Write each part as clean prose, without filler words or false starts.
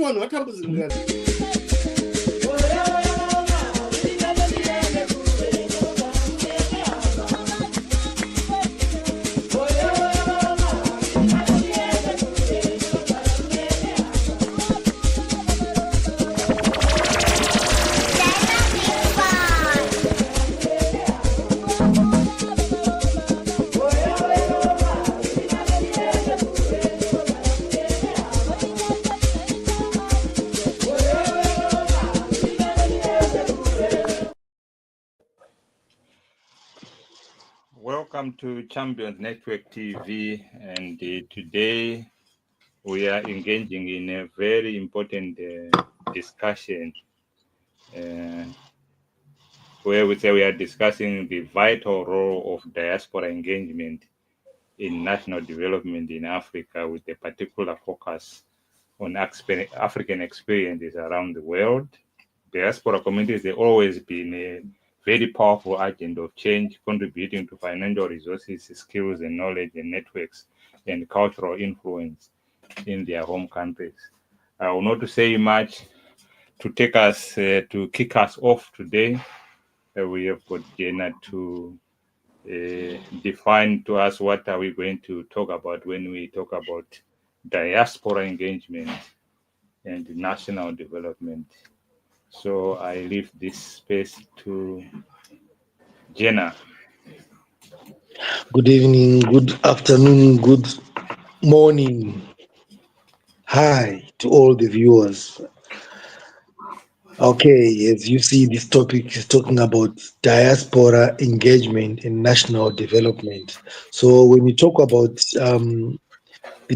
one, what happens in that? Welcome to Champions Network TV, and today we are engaging in a very important discussion where we are discussing the vital role of diaspora engagement in national development in Africa, with a particular focus on African experiences around the world. Diaspora communities have always been a very powerful agent of change, contributing to financial resources, skills and knowledge and networks and cultural influence in their home countries. I will not say much. To take us, to kick us off today, we have got Jenna to define to us what are we going to talk about when we talk about diaspora engagement and national development. So I leave this space to Jenna. Good evening, good afternoon, good morning. Hi to all the viewers. Okay, as you see, this topic is talking about diaspora engagement and national development. So when we talk about the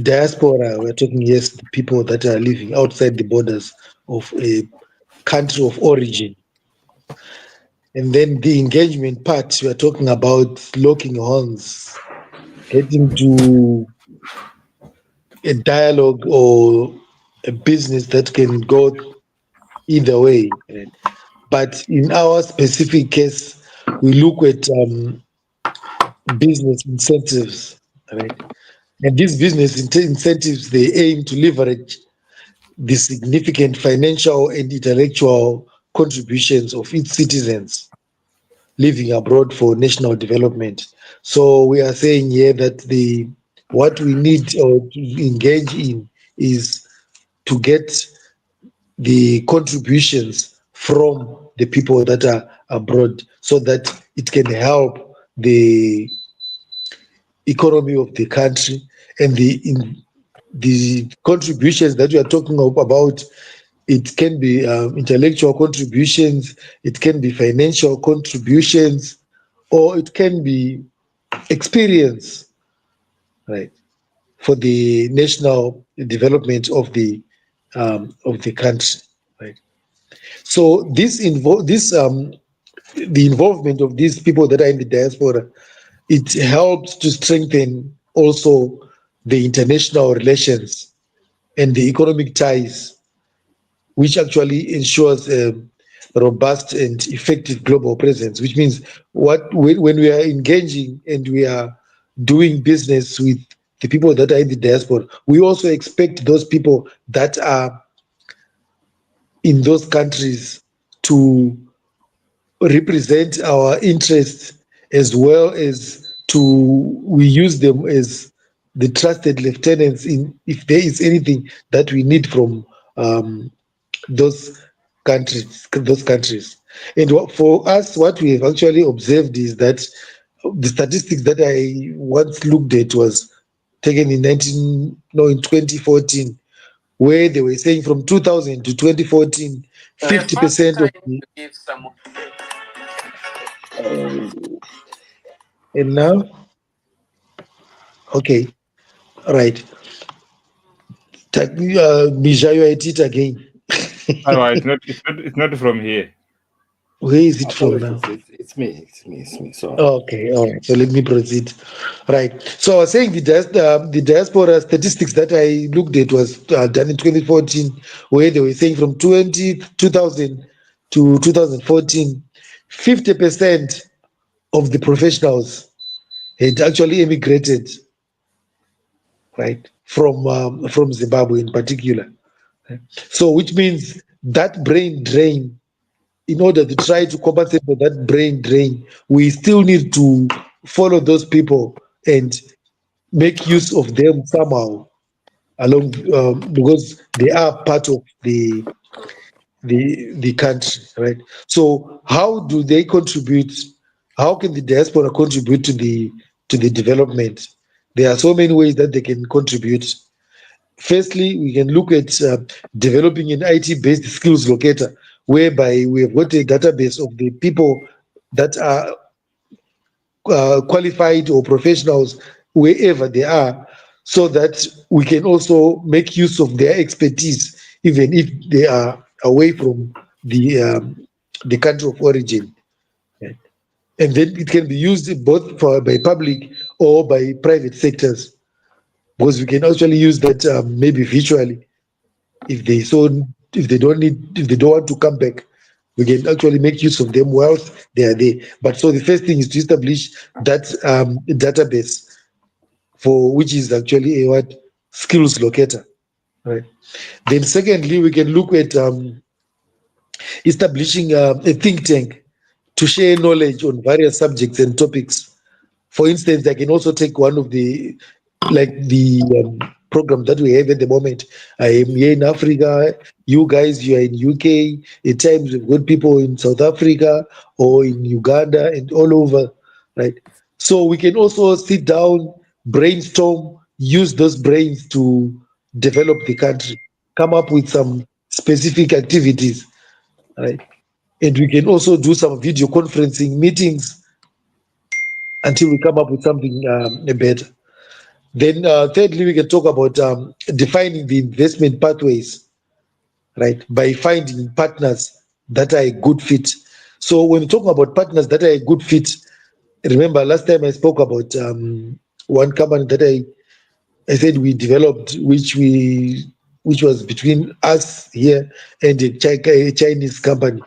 diaspora, we're talking, yes, the people that are living outside the borders of a country of origin. And then the engagement part, we are talking about locking horns, getting to a dialogue or a business that can go either way. Right? But in our specific case, we look at business incentives, right? And these business incentives, they aim to leverage the significant financial and intellectual contributions of its citizens living abroad for national development. So we are saying here that what we need or to engage in is to get the contributions from the people that are abroad, so that it can help the economy of the country. And the contributions that we are talking about, it can be intellectual contributions, it can be financial contributions, or it can be experience, right, for the national development of the country, right. So the involvement of these people that are in the diaspora, it helps to strengthen also the international relations and the economic ties, which actually ensures a robust and effective global presence, which means when we are engaging and we are doing business with the people that are in the diaspora, we also expect those people that are in those countries to represent our interests, as well as we use them as the trusted lieutenants if there is anything that we need from those countries. And for us, what we have actually observed is that the statistics that I once looked at was taken in 2014, where they were saying from 2000 to 2014, 50% of the... and now? Okay, all right. Misha, you are at it again. No, it's not from here. Where is it from now? It's me. Sorry. Okay, all right. So let me proceed. Right. So I was saying the diaspora statistics that I looked at was done in 2014, where they were saying from 2000 to 2014, 50% of the professionals had actually emigrated, right, from Zimbabwe in particular, So which means that brain drain, in order to try to compensate for that brain drain, we still need to follow those people and make use of them somehow along, because they are part of the country, right? So how do they contribute? How can the diaspora contribute to the development? There are so many ways that they can contribute. Firstly, we can look at developing an IT-based skills locator, whereby we have got a database of the people that are qualified or professionals wherever they are, so that we can also make use of their expertise, even if they are away from the country of origin. Right? And then it can be used both by public or by private sectors, because we can actually use that maybe virtually if they so if they don't need if they don't want to come back, we can actually make use of them whilst they are there. But so the first thing is to establish that database, for which is actually a what skills locator, right? Then secondly, we can look at establishing a think tank to share knowledge on various subjects and topics. For instance, I can also take one of the program that we have at the moment. I am here in Africa. You guys, you are in UK. At times, we've got people in South Africa or in Uganda and all over, right? So we can also sit down, brainstorm, use those brains to develop the country, come up with some specific activities, right? And we can also do some video conferencing meetings until we come up with something better. Then, thirdly, we can talk about defining the investment pathways, right? By finding partners that are a good fit. So, when we talk about partners that are a good fit, remember last time I spoke about one company that I said we developed, which was between us here and a Chinese company.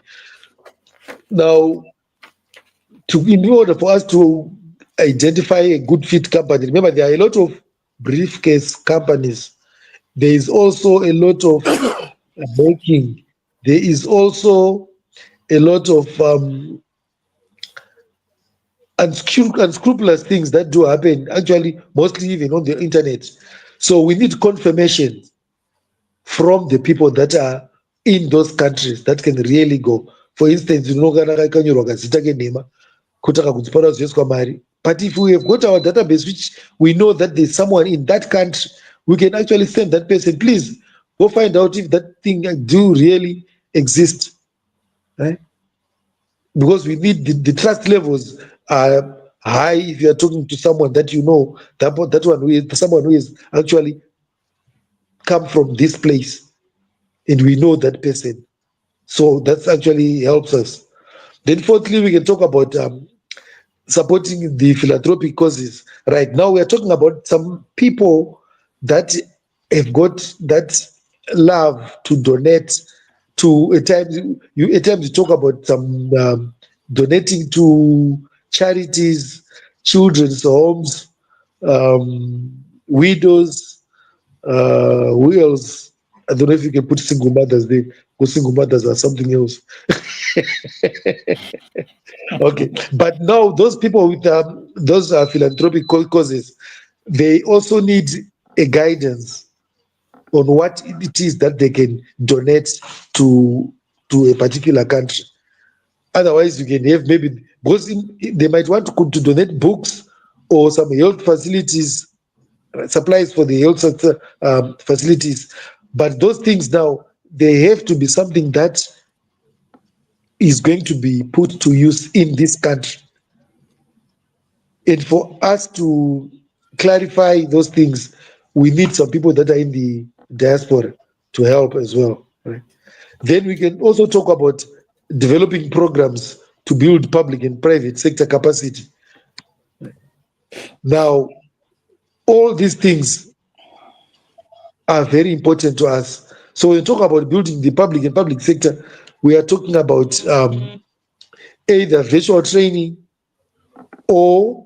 Now, in order for us to identify a good fit company, remember there are a lot of briefcase companies. There is also a lot of banking. There is also a lot of unscrupulous things that do happen, actually, mostly even on the internet. So we need confirmation from the people that are in those countries that can really go. For instance, but if we have got our database, which we know that there's someone in that country, we can actually send that person, please go find out if that thing do really exist, right? Because we need the trust levels are high if you are talking to someone that you know, that one who is someone who is actually come from this place, and we know that person. So that actually helps us. Then fourthly, we can talk about supporting the philanthropic causes. Right now, we are talking about some people that have got that love to donate to. At times you talk about some donating to charities, children's homes, widows. Who else? I don't know if you can put single mothers there, because single mothers are something else. Okay, but now those people with those philanthropic causes, they also need a guidance on what it is that they can donate to a particular country. Otherwise, you can have maybe, because they might want to donate books or some health facilities, supplies for the health facilities, but those things now, they have to be something that is going to be put to use in this country. And for us to clarify those things, we need some people that are in the diaspora to help as well. Right? Then we can also talk about developing programs to build public and private sector capacity. Now, all these things are very important to us. So when we talk about building the public and public sector, we are talking about either virtual training or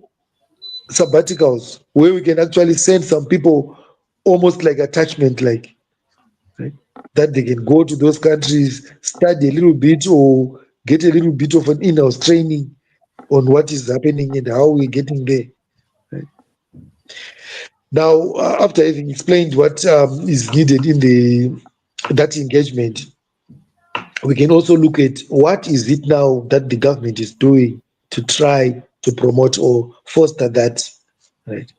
sabbaticals, where we can actually send some people almost like attachment, right? that they can go to those countries, study a little bit, or get a little bit of an in-house training on what is happening and how we're getting there. Right? Now, after having explained what is needed in that engagement, we can also look at what is it now that the government is doing to try to promote or foster that. Right.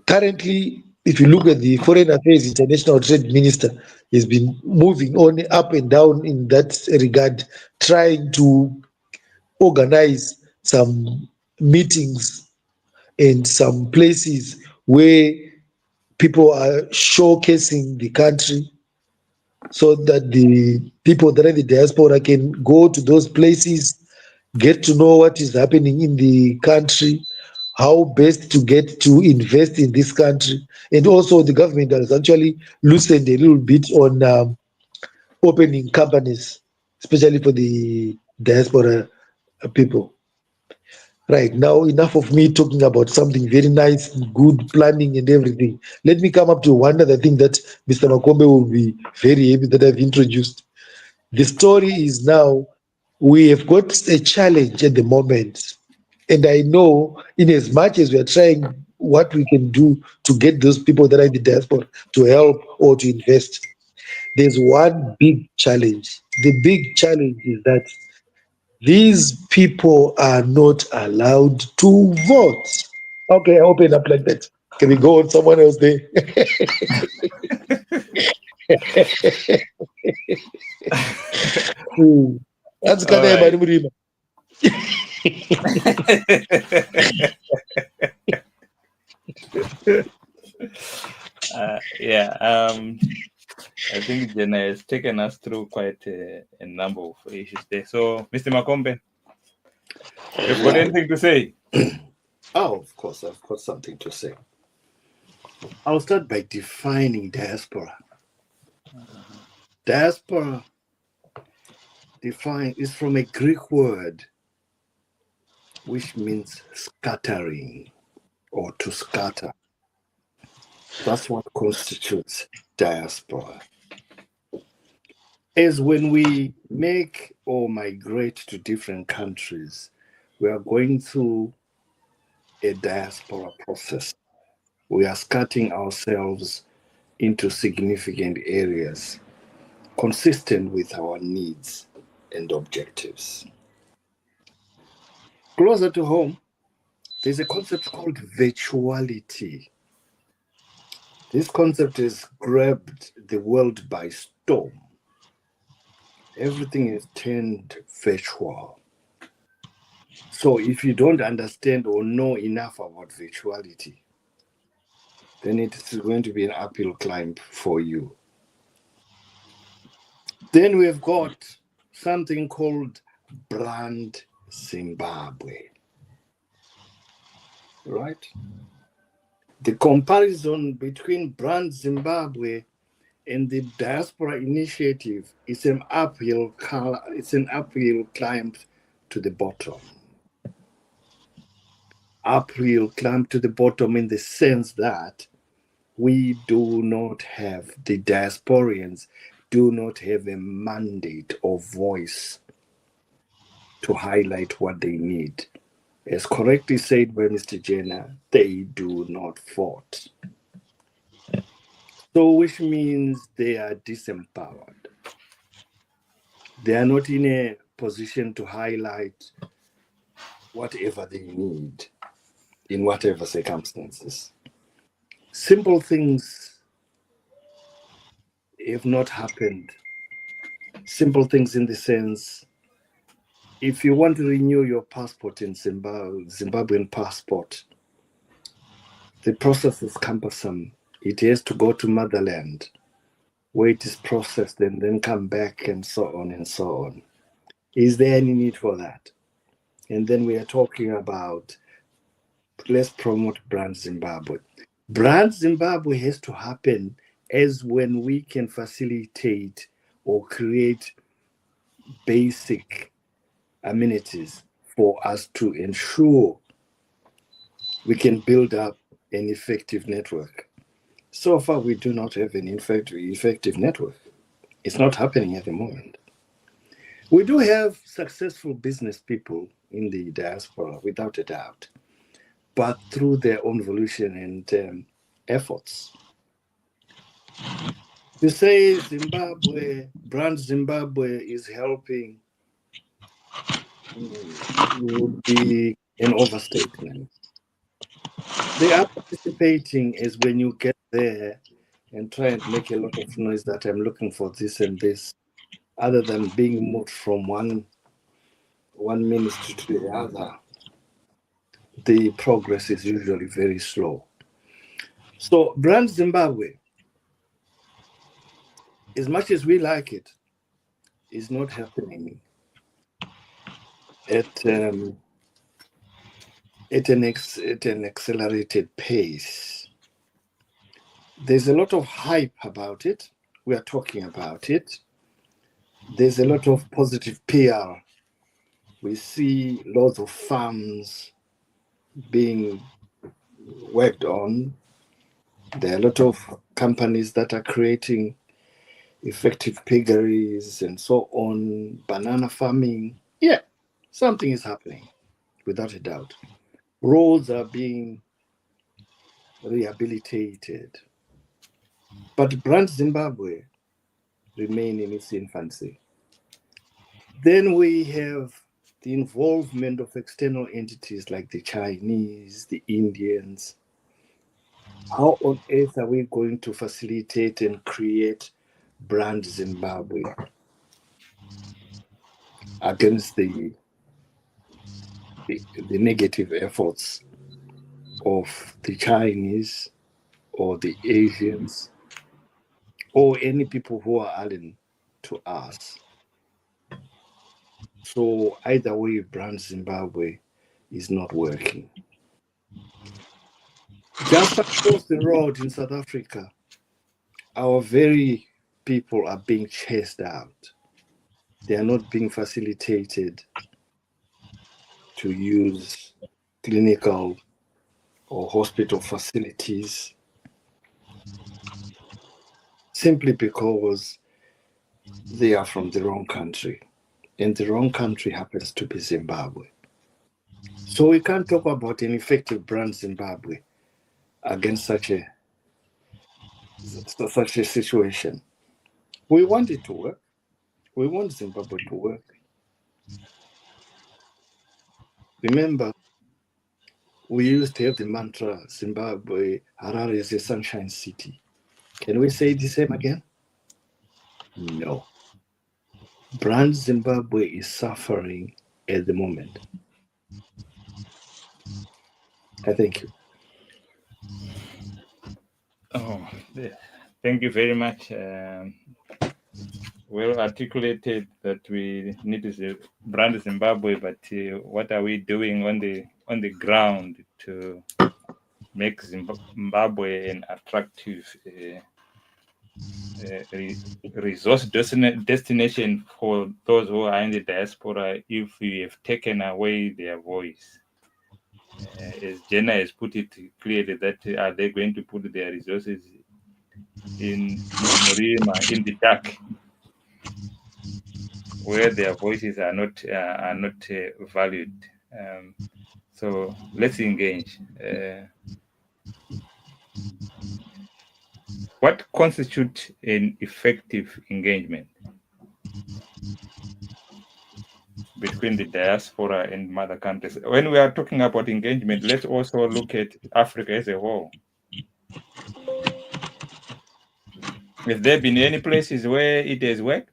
Currently, if you look at the Foreign Affairs International Trade Minister, has been moving on up and down in that regard, trying to organize some meetings and some places where people are showcasing the country so that the people that are in the diaspora can go to those places, get to know what is happening in the country, how best to get to invest in this country. And also the government has actually loosened a little bit on opening companies, especially for the diaspora people. Right, now enough of me talking about something very nice, good planning and everything. Let me come up to one other thing that Mr. Makombe will be very happy that I've introduced. The story is now we have got a challenge at the moment. And I know in as much as we are trying what we can do to get those people that are in the diaspora to help or to invest, there's one big challenge. The big challenge is that these people are not allowed to vote. Okay, I open up like that. Can we go on someone else there? That's All right. Yeah. I think Jenna has taken us through quite a number of issues there. So, Mr. Makombe, you've got anything to say? Oh, of course, I've got something to say. I'll start by defining diaspora. Diaspora is from a Greek word which means scattering or to scatter. That's what constitutes diaspora. As when we make or migrate to different countries, we are going through a diaspora process. We are scattering ourselves into significant areas consistent with our needs and objectives. Closer to home, there's a concept called virtuality. This concept has grabbed the world by storm. Everything is turned virtual. So if you don't understand or know enough about virtuality, then it is going to be an uphill climb for you. Then we've got something called brand Zimbabwe. Right? The comparison between brand Zimbabwe and the diaspora initiative is an uphill climb to the bottom. Uphill climb to the bottom in the sense that we do not have, the diasporians do not have a mandate or voice to highlight what they need. As correctly said by Mr. Jenner, they do not vote. So, which means they are disempowered. They are not in a position to highlight whatever they need in whatever circumstances. Simple things have not happened. Simple things in the sense, if you want to renew your passport in Zimbabwean passport, the process is cumbersome. It has to go to motherland, where it is processed and then come back and so on and so on. Is there any need for that? And then we are talking about, let's promote Brand Zimbabwe. Brand Zimbabwe has to happen as when we can facilitate or create basic amenities for us to ensure we can build up an effective network. So far, we do not have an effective network. It's not happening at the moment. We do have successful business people in the diaspora, without a doubt, but through their own volition and efforts. To say Zimbabwe, brand Zimbabwe is helping would be an overstatement. They are participating as when you get there and try and make a lot of noise that I'm looking for this and this, other than being moved from one ministry to the other. The progress is usually very slow. So, Brand Zimbabwe, as much as we like it, is not happening at an accelerated pace. There's a lot of hype about it. We are talking about it. There's a lot of positive PR. We see lots of farms being worked on. There are a lot of companies that are creating effective piggeries and so on, banana farming. Yeah, something is happening, without a doubt. Roads are being rehabilitated. But Brand Zimbabwe remain in its infancy. Then we have the involvement of external entities like the Chinese, the Indians. How on earth are we going to facilitate and create Brand Zimbabwe against the negative efforts of the Chinese or the Asians or any people who are alien to us? So either way, Brand Zimbabwe is not working. Just across the road in South Africa, our very people are being chased out. They are not being facilitated to use clinical or hospital facilities simply because they are from the wrong country. And the wrong country happens to be Zimbabwe. So we can't talk about an effective Brand Zimbabwe against such a situation. We want it to work. We want Zimbabwe to work. Remember, we used to have the mantra, Zimbabwe, Harare is a sunshine city. Can we say the same again? No. Brand Zimbabwe is suffering at the moment. I thank you. Oh, thank you very much. Well articulated that we need to brand Zimbabwe, but what are we doing on the ground to make Zimbabwe an attractive resource destination for those who are in the diaspora if we have taken away their voice? As Jenna has put it clearly, that are they going to put their resources in Murima, in the dark, where their voices are not valued? So let's engage. What constitutes an effective engagement between the diaspora and mother countries? When we are talking about engagement, let's also look at Africa as a whole. Have there been any places where it has worked?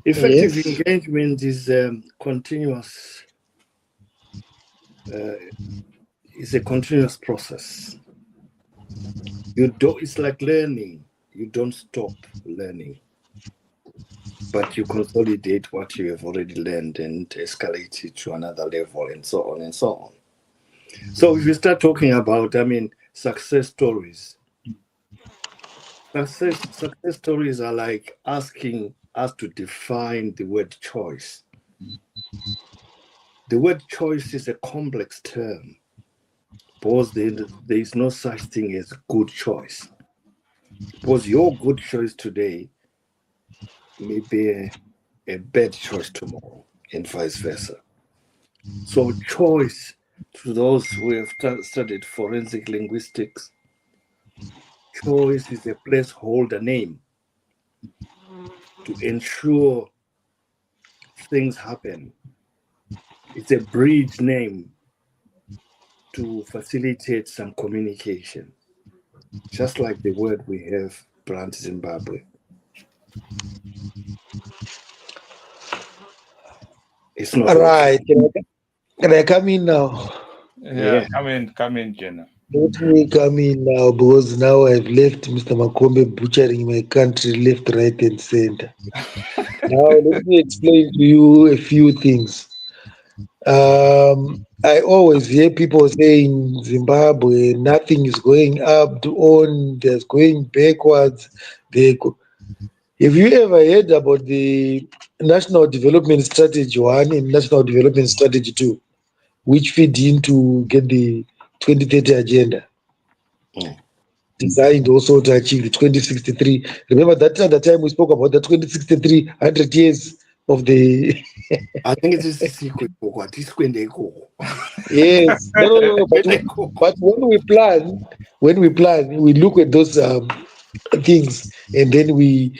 Effective Yes. engagement is continuous. It's a continuous process. It's like learning. You don't stop learning, but you consolidate what you have already learned and escalate it to another level, and so on and so on. So if you start talking about, success stories, success stories are like asking us to define the word choice. The word choice is a complex term because there is no such thing as good choice. Because your good choice today may be a bad choice tomorrow, and vice versa. So, choice, to those who have studied forensic linguistics, choice is a placeholder name to ensure things happen. It's a bridge name to facilitate some communication, just like the word we have, Plant Zimbabwe. It's not All okay. right. Can I come in now? Yeah, Yeah. come in, Jenna. Let me come in now because now I've left Mr. Makombe butchering my country left, right, and center. Now let me explain to you a few things. I always hear people saying Zimbabwe, nothing is going up to on, there's going backwards. Have you ever heard about the National Development Strategy 1 and National Development Strategy 2, which feed into get the 2030 agenda? Mm. Designed also to achieve the 2063. Remember that at the time we spoke about the 2063, 100 years of the. I think it is a secret. What is when they go? Yes, no. But when we plan, we look at those things, and then we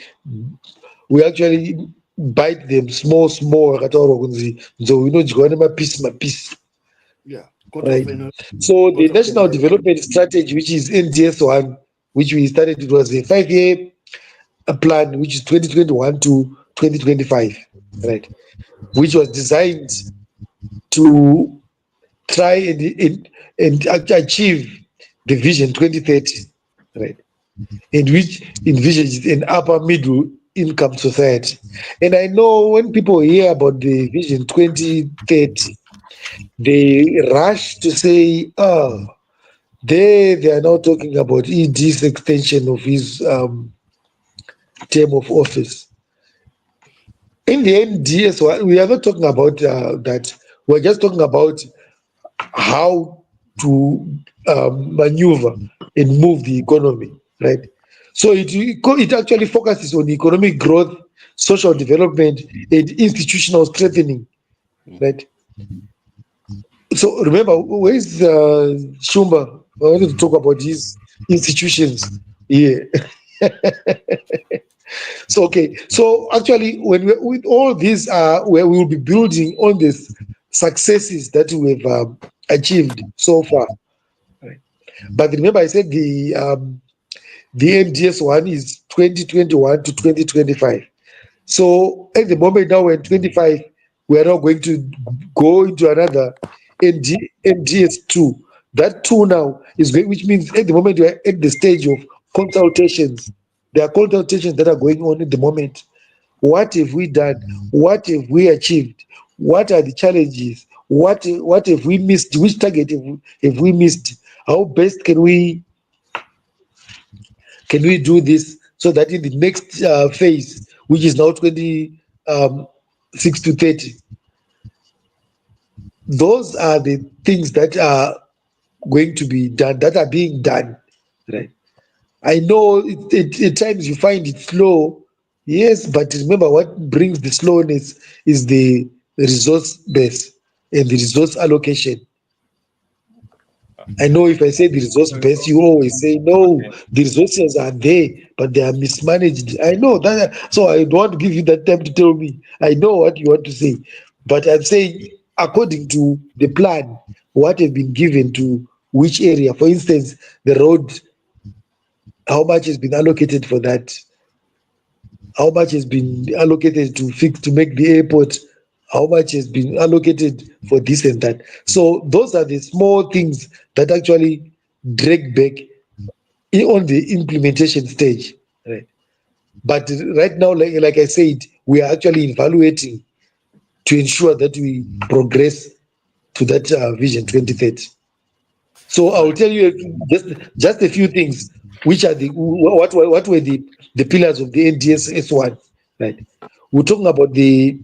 actually bite them small, so we know my piece, Yeah. Got right? off in So the got off national in development strategy, which is NDS1, which we started, it was a 5-year plan, which is 2021 to 2025, right? Which was designed to try and achieve the vision 2030, right? And which envisages an upper middle income society. And I know when people hear about the vision 2030, they rush to say, oh, they are now talking about ED's extension of his term of office. In the end, DS, we are not talking about that. We're just talking about how to maneuver and move the economy, right? So it actually focuses on economic growth, social development, and institutional strengthening, right? So remember, where is Shumba? I wanted to talk about his institutions here. So okay, so actually, with all these, where we will be building on these successes that we've achieved so far. Right? But remember, I said the NDS one is 2021 to 2025. So at the moment now we're in 25, we are now going to go into another NDS two. That two now is going, which means at the moment we are at the stage of consultations. There are consultations that are going on at the moment. What have we done? What have we achieved? What are the challenges? What have we missed? Which target have we missed? How best can we do this so that in the next phase, which is now 26 to 30, those are the things that are going to be done, that are being done, right? I know at times you find it slow, yes, but remember what brings the slowness is the resource base and the resource allocation. I know if I say the resource base, you always say no, Okay. the resources are there, but they are mismanaged. I know that, so I don't want to give you that time to tell me. I know what you want to say, but I'm saying according to the plan, what have been given to which area. For instance, the road, how much has been allocated for that? How much has been allocated to fix to make the airport? How much has been allocated for this and that? So those are the small things that actually drag back on the implementation stage, right? But right now, like I said, we are actually evaluating to ensure that we progress to that vision 2030. So I will tell you just a few things, which are what were the pillars of the NDS one, right? We're talking about the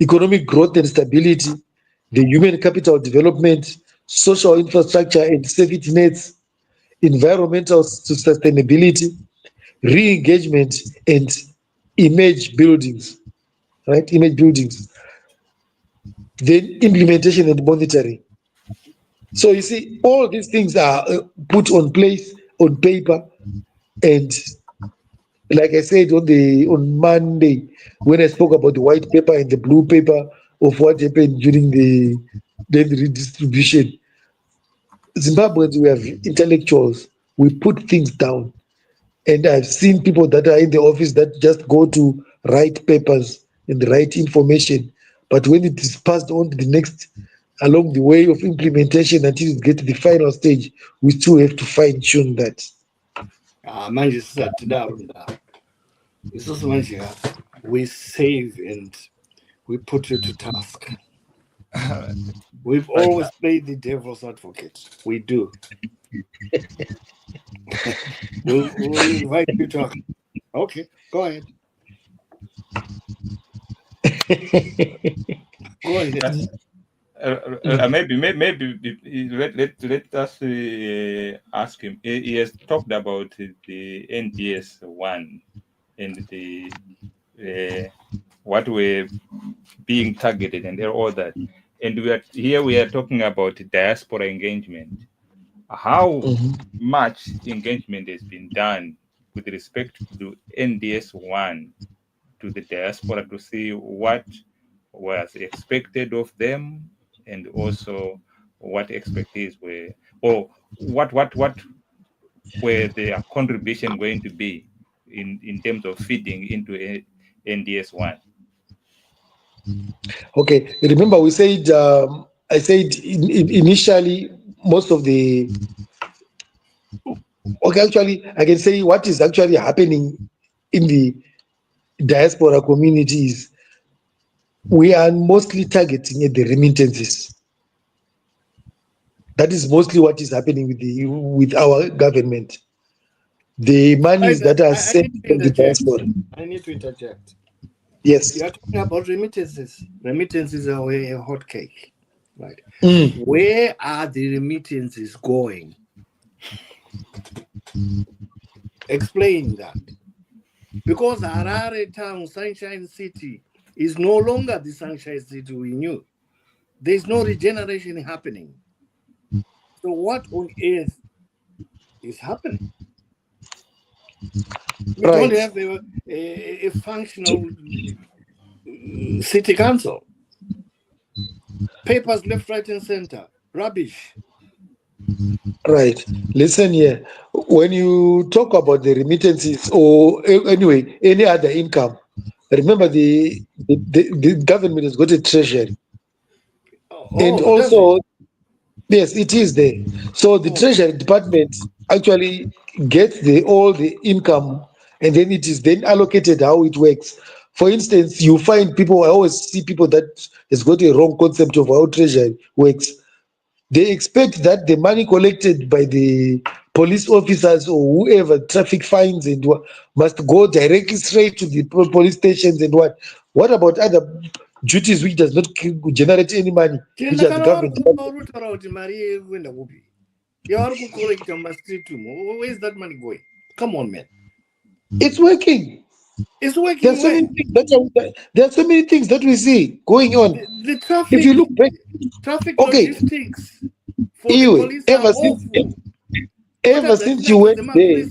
economic growth and stability, the human capital development, social infrastructure and safety nets, environmental sustainability, re-engagement, and image buildings, right? Image buildings. Then implementation and monitoring. So you see, all these things are put on place on paper, and like I said on Monday when I spoke about the white paper and the blue paper of what happened during the redistribution. Zimbabweans, we have intellectuals. We put things down, and I've seen people that are in the office that just go to write papers and write information, but when it is passed on to the next along the way of implementation until it get to the final stage, we still have to fine tune that. Manje sisathidaro isusu manje we save and we put you to task. We've always played the devil's advocate. We do. we'll invite you to. Okay, go ahead. Go ahead. Maybe let us ask him. He has talked about the NDS one and the what we're being targeted and all that, and we are talking about diaspora engagement. How much engagement has been done with respect to NDS one to the diaspora to see what was expected of them, and also what expertise were, or what were their contribution going to be in terms of feeding into NDS one? Okay, remember we said I said initially most of the actually I can say what is actually happening in the diaspora communities. We are mostly targeting at the remittances. That is mostly what is happening with our government. The monies that are sent from the diaspora. I need to interject. Yes. You are talking about remittances. Remittances are a hot cake, right? Where are the remittances going? Explain that. Because Harare town, Sunshine City, is no longer the Sunshine City we knew. There's no regeneration happening. So what on earth is happening? We don't have a functional city council. Papers left, right, and center. Rubbish. Right. Listen here. When you talk about the remittances or anyway any other income, remember the government has got a treasury, and also yes, it is there. So the treasury department actually gets all the income, and then it is then allocated how it works. For instance, you find people. I always see people that has got a wrong concept of how treasury works. They expect that the money collected by the police officers or whoever, traffic fines and must go directly straight to the police stations and what. What about other duties which does not generate any money, which are the government? Where's that money going? Come on, man. It's working. It's working. There are so many things that we see going on. The traffic. If you look back, traffic logistics for the police ever are since, awful. Ever since you went there.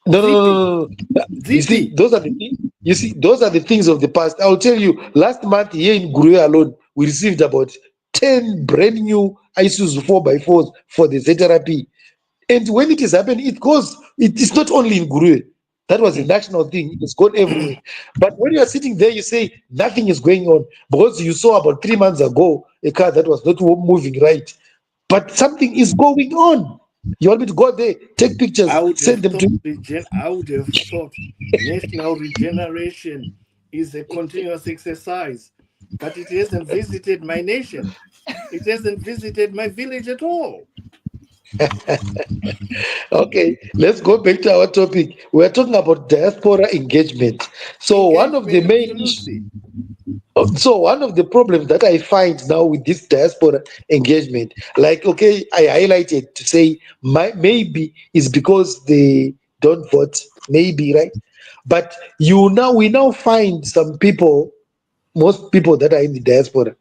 No. You see, those are the things. You see, those are the things of the past. I'll tell you. Last month here in Gurue alone, we received about 10 brand new Isuzu 4x4s for the ZRP. And when it is happening, it is not only in Gurue. That was a national thing. It's gone everywhere. But when you are sitting there, you say nothing is going on because you saw about 3 months ago a car that was not moving right. But something is going on. You want me to go there, take pictures, send them to. I would have thought national regeneration is a continuous exercise, but it hasn't visited my nation. It hasn't visited my village at all. Okay, let's go back to our topic. We're talking about diaspora engagement. So one of the main issues, So one of the problems that I find now with this diaspora engagement, like, okay, I highlighted to say maybe it's because they don't vote, maybe, right? But we now find some people, most people that are in the diaspora,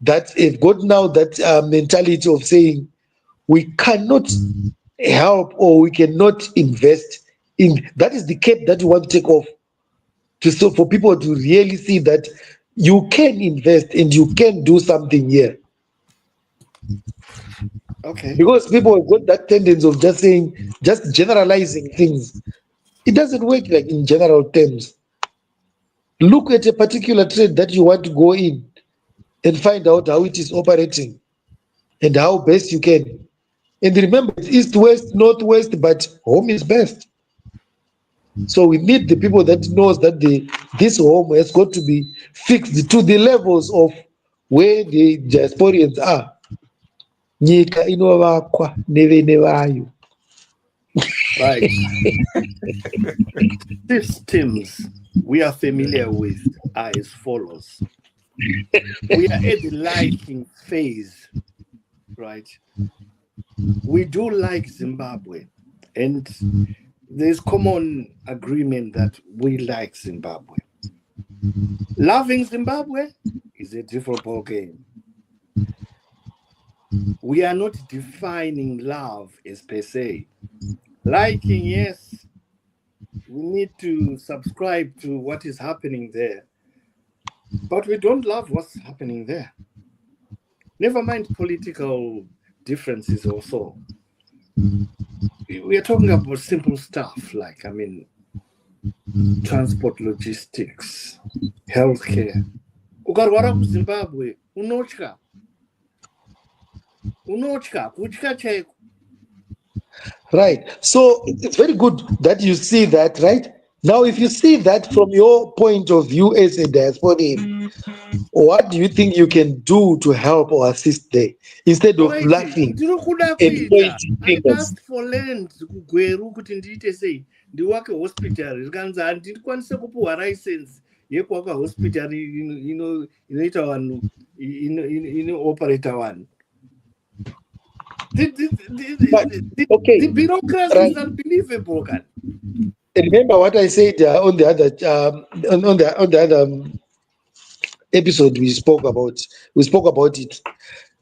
that have got now that mentality of saying we cannot help or we cannot invest in. That is the cap that we want to take off, so for people to really see that you can invest and you can do something here. Okay. Because people have got that tendency of just generalizing things. It doesn't work like in general terms. Look at a particular trade that you want to go in and find out how it is operating and how best you can. And remember, it's east, west, northwest, but home is best. So we need the people that knows that this home has got to be fixed to the levels of where the diasporians are. Nyika inovakwa nevene vayo. Right. Systems we are familiar with are as follows. We are at the liking phase, right? We do like Zimbabwe, and there's common agreement that we like Zimbabwe. Loving Zimbabwe is a different ballgame. We are not defining love as per se. Liking, yes, we need to subscribe to what is happening there, but we don't love what's happening there. Never mind political differences or so. We are talking about simple stuff like, transport logistics, healthcare. Ukarwara kuZimbabwe, unotya kutya chaiko. Right. So it's very good that you see that, right? Now, if you see that from your point of view as a diasporian, what do you think you can do to help or assist there instead of Alright, laughing ndinokuda and kuita. pointing I fingers? asked for land kugweru kuti ndiite sei ndiwake hospital rikanzi handikwanise kupuwa license yekuwaka hospital inoita vanhu inooperator vanhu. The bureaucracy is unbelievable. Remember what I said on the other episode we spoke about it.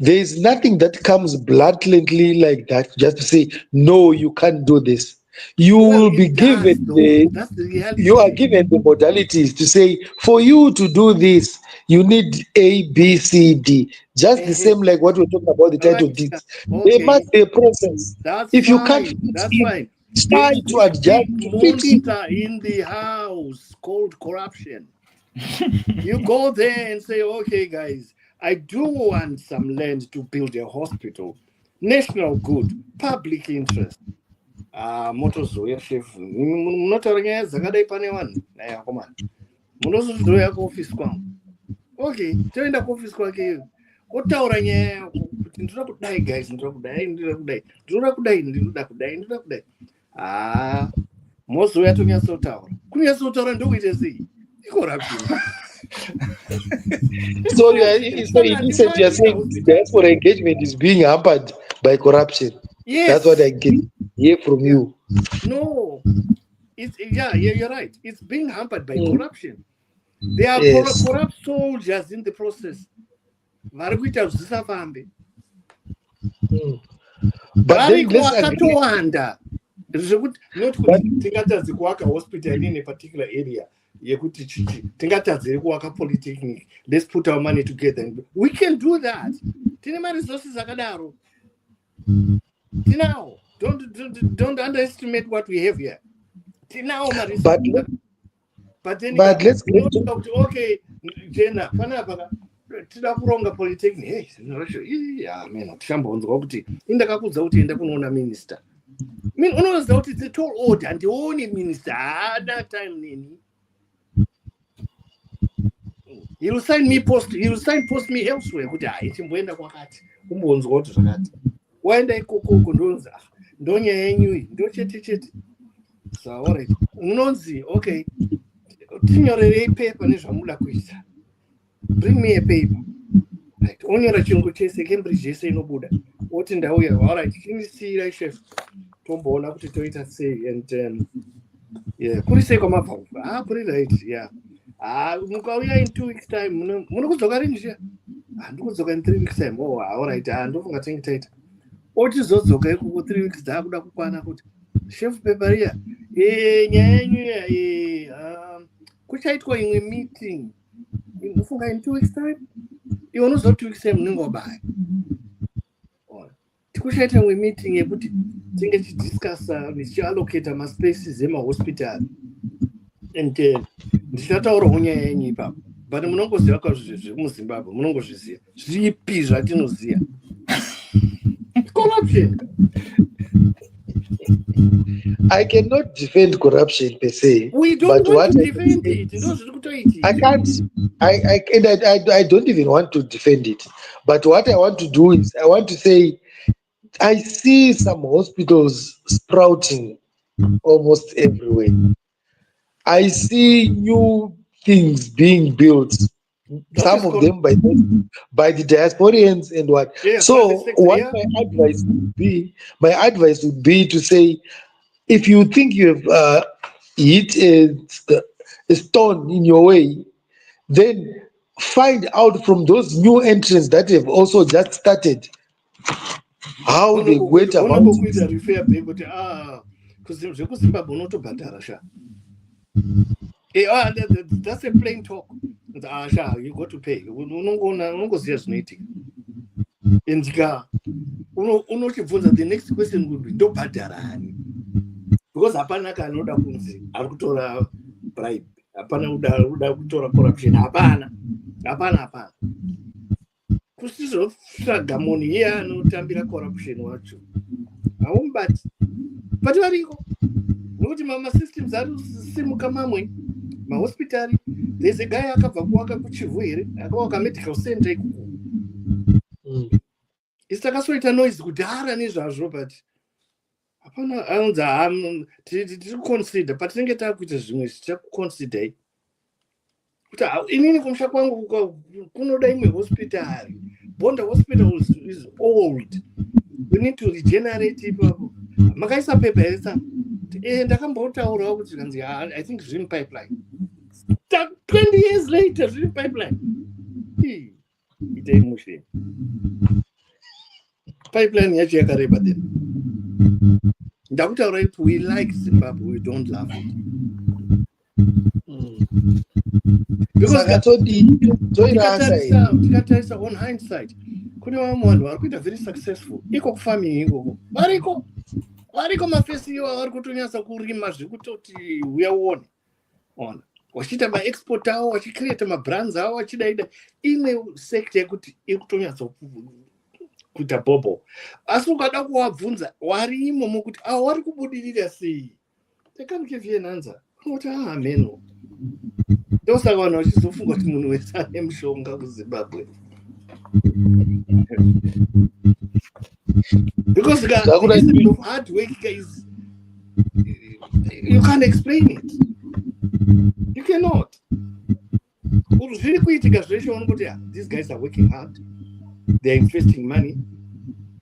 There is nothing that comes bluntly like that just to say no, you can't do this. You will be given that's the reality. You are given the modalities to say for you to do this you need A, B, C, D. Just the same like what we're talking about the title deeds. Okay. There must be a process. That's if fine. You can't, that's fine. Try to adjust Big to fix it. monster in the house called corruption. You go there and say, okay, guys, I do want some land to build a hospital. National good, public interest. Motozoya chef. Munotaura zakadai pane vanhu. Naya komana. Munozozoya kuoffice kwangu. Okay, toenda kuoffice kwake. Otaura nyaya yako kuti ndinoda kudai guys, ndinoda kudai. Mozoya tonyatsotaura. Kunyatsotaura ndokuite sei? Corruption. So you are saying diaspora engagement is being hampered by corruption. Yes. That's what I get here from you. No, you're right. It's being hampered by corruption. There are corrupt soldiers in the process. But then let's agree. Not tingatadzi kuwaka hospital in a particular area. Tingatadzi kuwaka polytechnic. Let's put our money together. And we can do that. Tinema resources akadaro. Now, don't underestimate what we have here. Now, but then let's get okay, Jenna, tida kuronga polytechnic. Hey, man, kushambonzwa kuti indakakudza kuti enda kunoona minister. Unoziva kuti it's a tall order and the only minister that time nini. He'll sign post me elsewhere kuti chimboenda kwakati. Kumbonzwa kuti zvakati. Waenda ikoko ndonza ndonya yenyu ndochete. So alright. Unonzi okay. Tinyorerei paper nezvamuda kuita. bring me a paper. Right. Onyora chirungu chese Cambridge yese inobuda. Oti ndauya, all right, chinisira chef. Tomboona kuti toita sei and yeah, kuri sei kwamabva. Kuri right, yeah. Mukauya in 2 weeks time, muno kudzoka rini zviya? Ndikudzoka in 3 weeks time. Oh, all right, ndofunga tinge taita. Ochizodzoka ikoko 3 weeks dzakuda kukwana kuti chef paper iya. Nyaya yenyu kuchaitwa imwe meeting. Ndofunga in 2 weeks time. Iwe unoziva 2 weeks time munenge wabaya. Tikuchaita imwe meeting yekuti tinge tichidiscussa tichiallocata maspaces emahospital and ndichataurawo nyaya yenyu ipapo, but munongoziva kwazvo zviri muZimbabwe, munongozviziva zvipi zvatinoziva. Corruption. I cannot defend corruption per se. We don't want to defend it. I can't. I don't even want to defend it. But what I want to do is I want to say I see some hospitals sprouting almost everywhere. I see new things being built. Some of them by the diasporians and what. Yeah, so what my advice would be to say, if you think you have hit a stone in your way, then find out from those new entrants that have also just started how they went about it. That's a plain talk. You got to pay. The next question would be because hapana kanoda kunzi akutora bribe, hapana uda kutora corruption, hapana kusizotsvaga munhu iye anotambira corruption wacho haumbati but variko nokuti mamasystems ari kusimuka mamwe mahospitari. There's a guy akabva kuwaka kuchivu here akawaka medical center ikoko isi takasoita noise kudhara nezvazvo but hapana anonzi tiri kuconsider patinenge takuita zvimwe tichakuconsidai kuti inini kumusha kwangu kunoda imwe hospitari. Bonda hospital is old, we need to regenerate ipapo. Makaisa pepa yesa ndakambotaurawo kuti kanzi I think zviri pipeline 20 years later zviri pipeline. Itai mushe pipeline yacho yakareba then. Ndakutaura kuti we like Zimbabwe, we don't love it. Because tikatarisa on hindsight kune vamwe vanhu vari kuita very successful iko kufarming ikoko variko mafesi iwo vari kutonyatsa kurima zvekutoti uyaone ona wachiita maexport avo wachicreate mabrands avo wachidaida imwe sector yekuti iri kutonyatsa kuita bobo. Asi ukada kuvabvunza wari imomo kuti vari kubudirira sei, they can't give you an answer. Unoti meno ndosaka vanhu vachizofunga kuti munhu wese ane mushonga kuZimbabwe because the hard work is you can't explain it, you cannot. Zviri kuitika zveshe unoti these guys are working hard, they're investing money,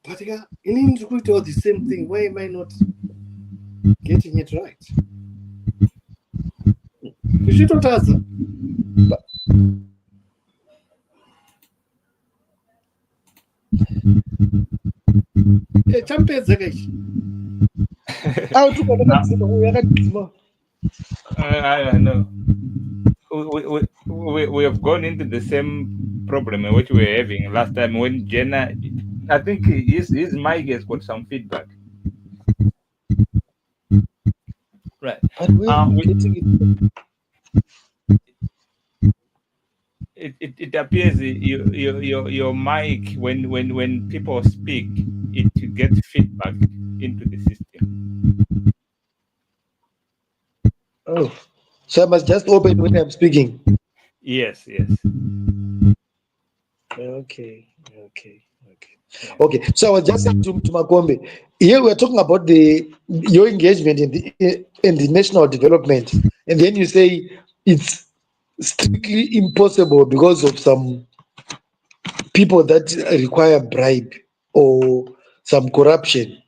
but inini ndiri kuitawo the same thing, why am I not getting it right? Zvichitotadza champedza kaichi I know. We have gone into the same problem which we were having last time when Jenna, I think his mic has got some feedback. Right. It appears your mic when people speak, it gets feedback into the system. Oh, so I must just open when I'm speaking. Yes. Okay. So I was just saying to Makombe, here we're talking about your engagement in the national development, and then you say it's strictly impossible because of some people that require bribe or some corruption,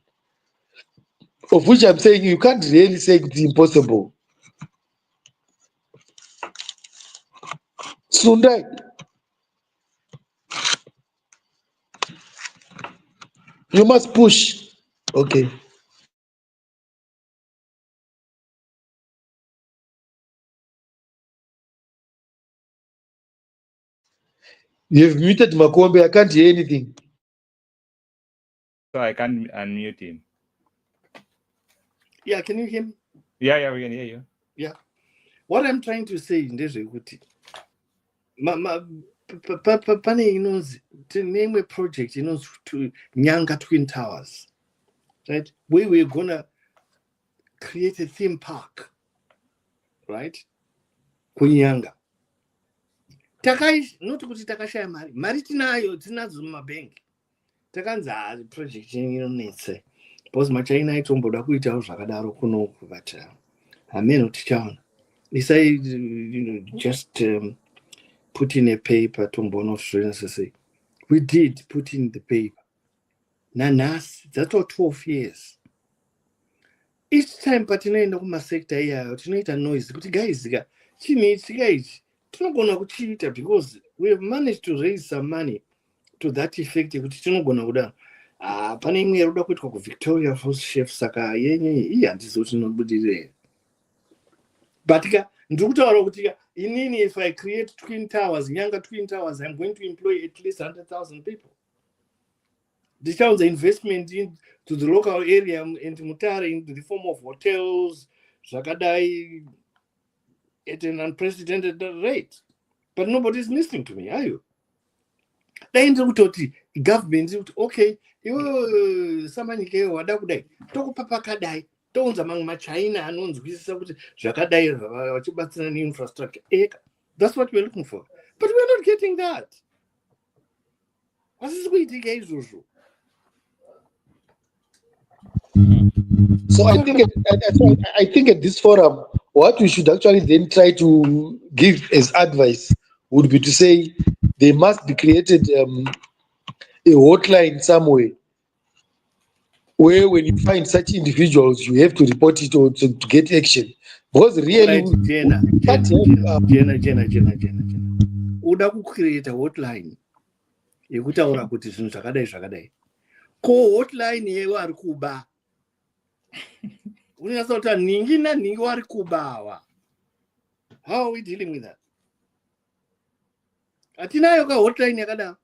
of which I'm saying you can't really say it's impossible. Sundai, you must push. Okay. You've muted Makombe. I can't hear anything. So I can't unmute him. Yeah, can you hear me? Yeah, we can hear you. Yeah. What I'm trying to say in this equity, Pane knows to name a project, to Nyanga Twin Towers, right? We were gonna create a theme park, right? Kunyanga. Takai, not kuti takashaya mari. Mari tinayo, tinazo mumabank. Takanza project inonetse. Because machaina itomboda kuitawo zvakadaro kunoku, but ameno tichaona. Decide, just put in a paper tombono say. We did put in the paper. Nanas, that's all 12 years. Each time patinoenda kumasector iyayo tinoita noise kuti guys chinoitika ichi tinogona kuchiita because we have managed to raise some money to that effect kuti tinogona kudaro. Pane imwe yaruda kuitwa kuVictoria Falls chef saka yenye iyi handizoti inobudirira. But ndiri kutaura kuti inini if I create twin towers, Nyanga twin towers, I'm going to employ at least 100,000 people. This sounds the investment into the local area in Mutare in the form of hotels, Zakadai, at an unprecedented rate. But nobody's listening to me, are you? Then the government, okay, you somebody came Wadakudai, Toko Papa Kadai, Tones among my China and ones with Zakadai, infrastructure. That's what we're looking for. But we're not getting that. What is we guys? So I think at this forum, what we should actually then try to give as advice would be to say there must be created a hotline somewhere where when you find such individuals, you have to report it or to get action. Because really, Jenna. Uda create a hotline. Yekutaura kuti zvinhu zvakadai. Ko hotline yewa ari kuba. Unasa kuti ningi na ningi wari kubawa. How are we dealing with that? Atinayo ka hotline yakada.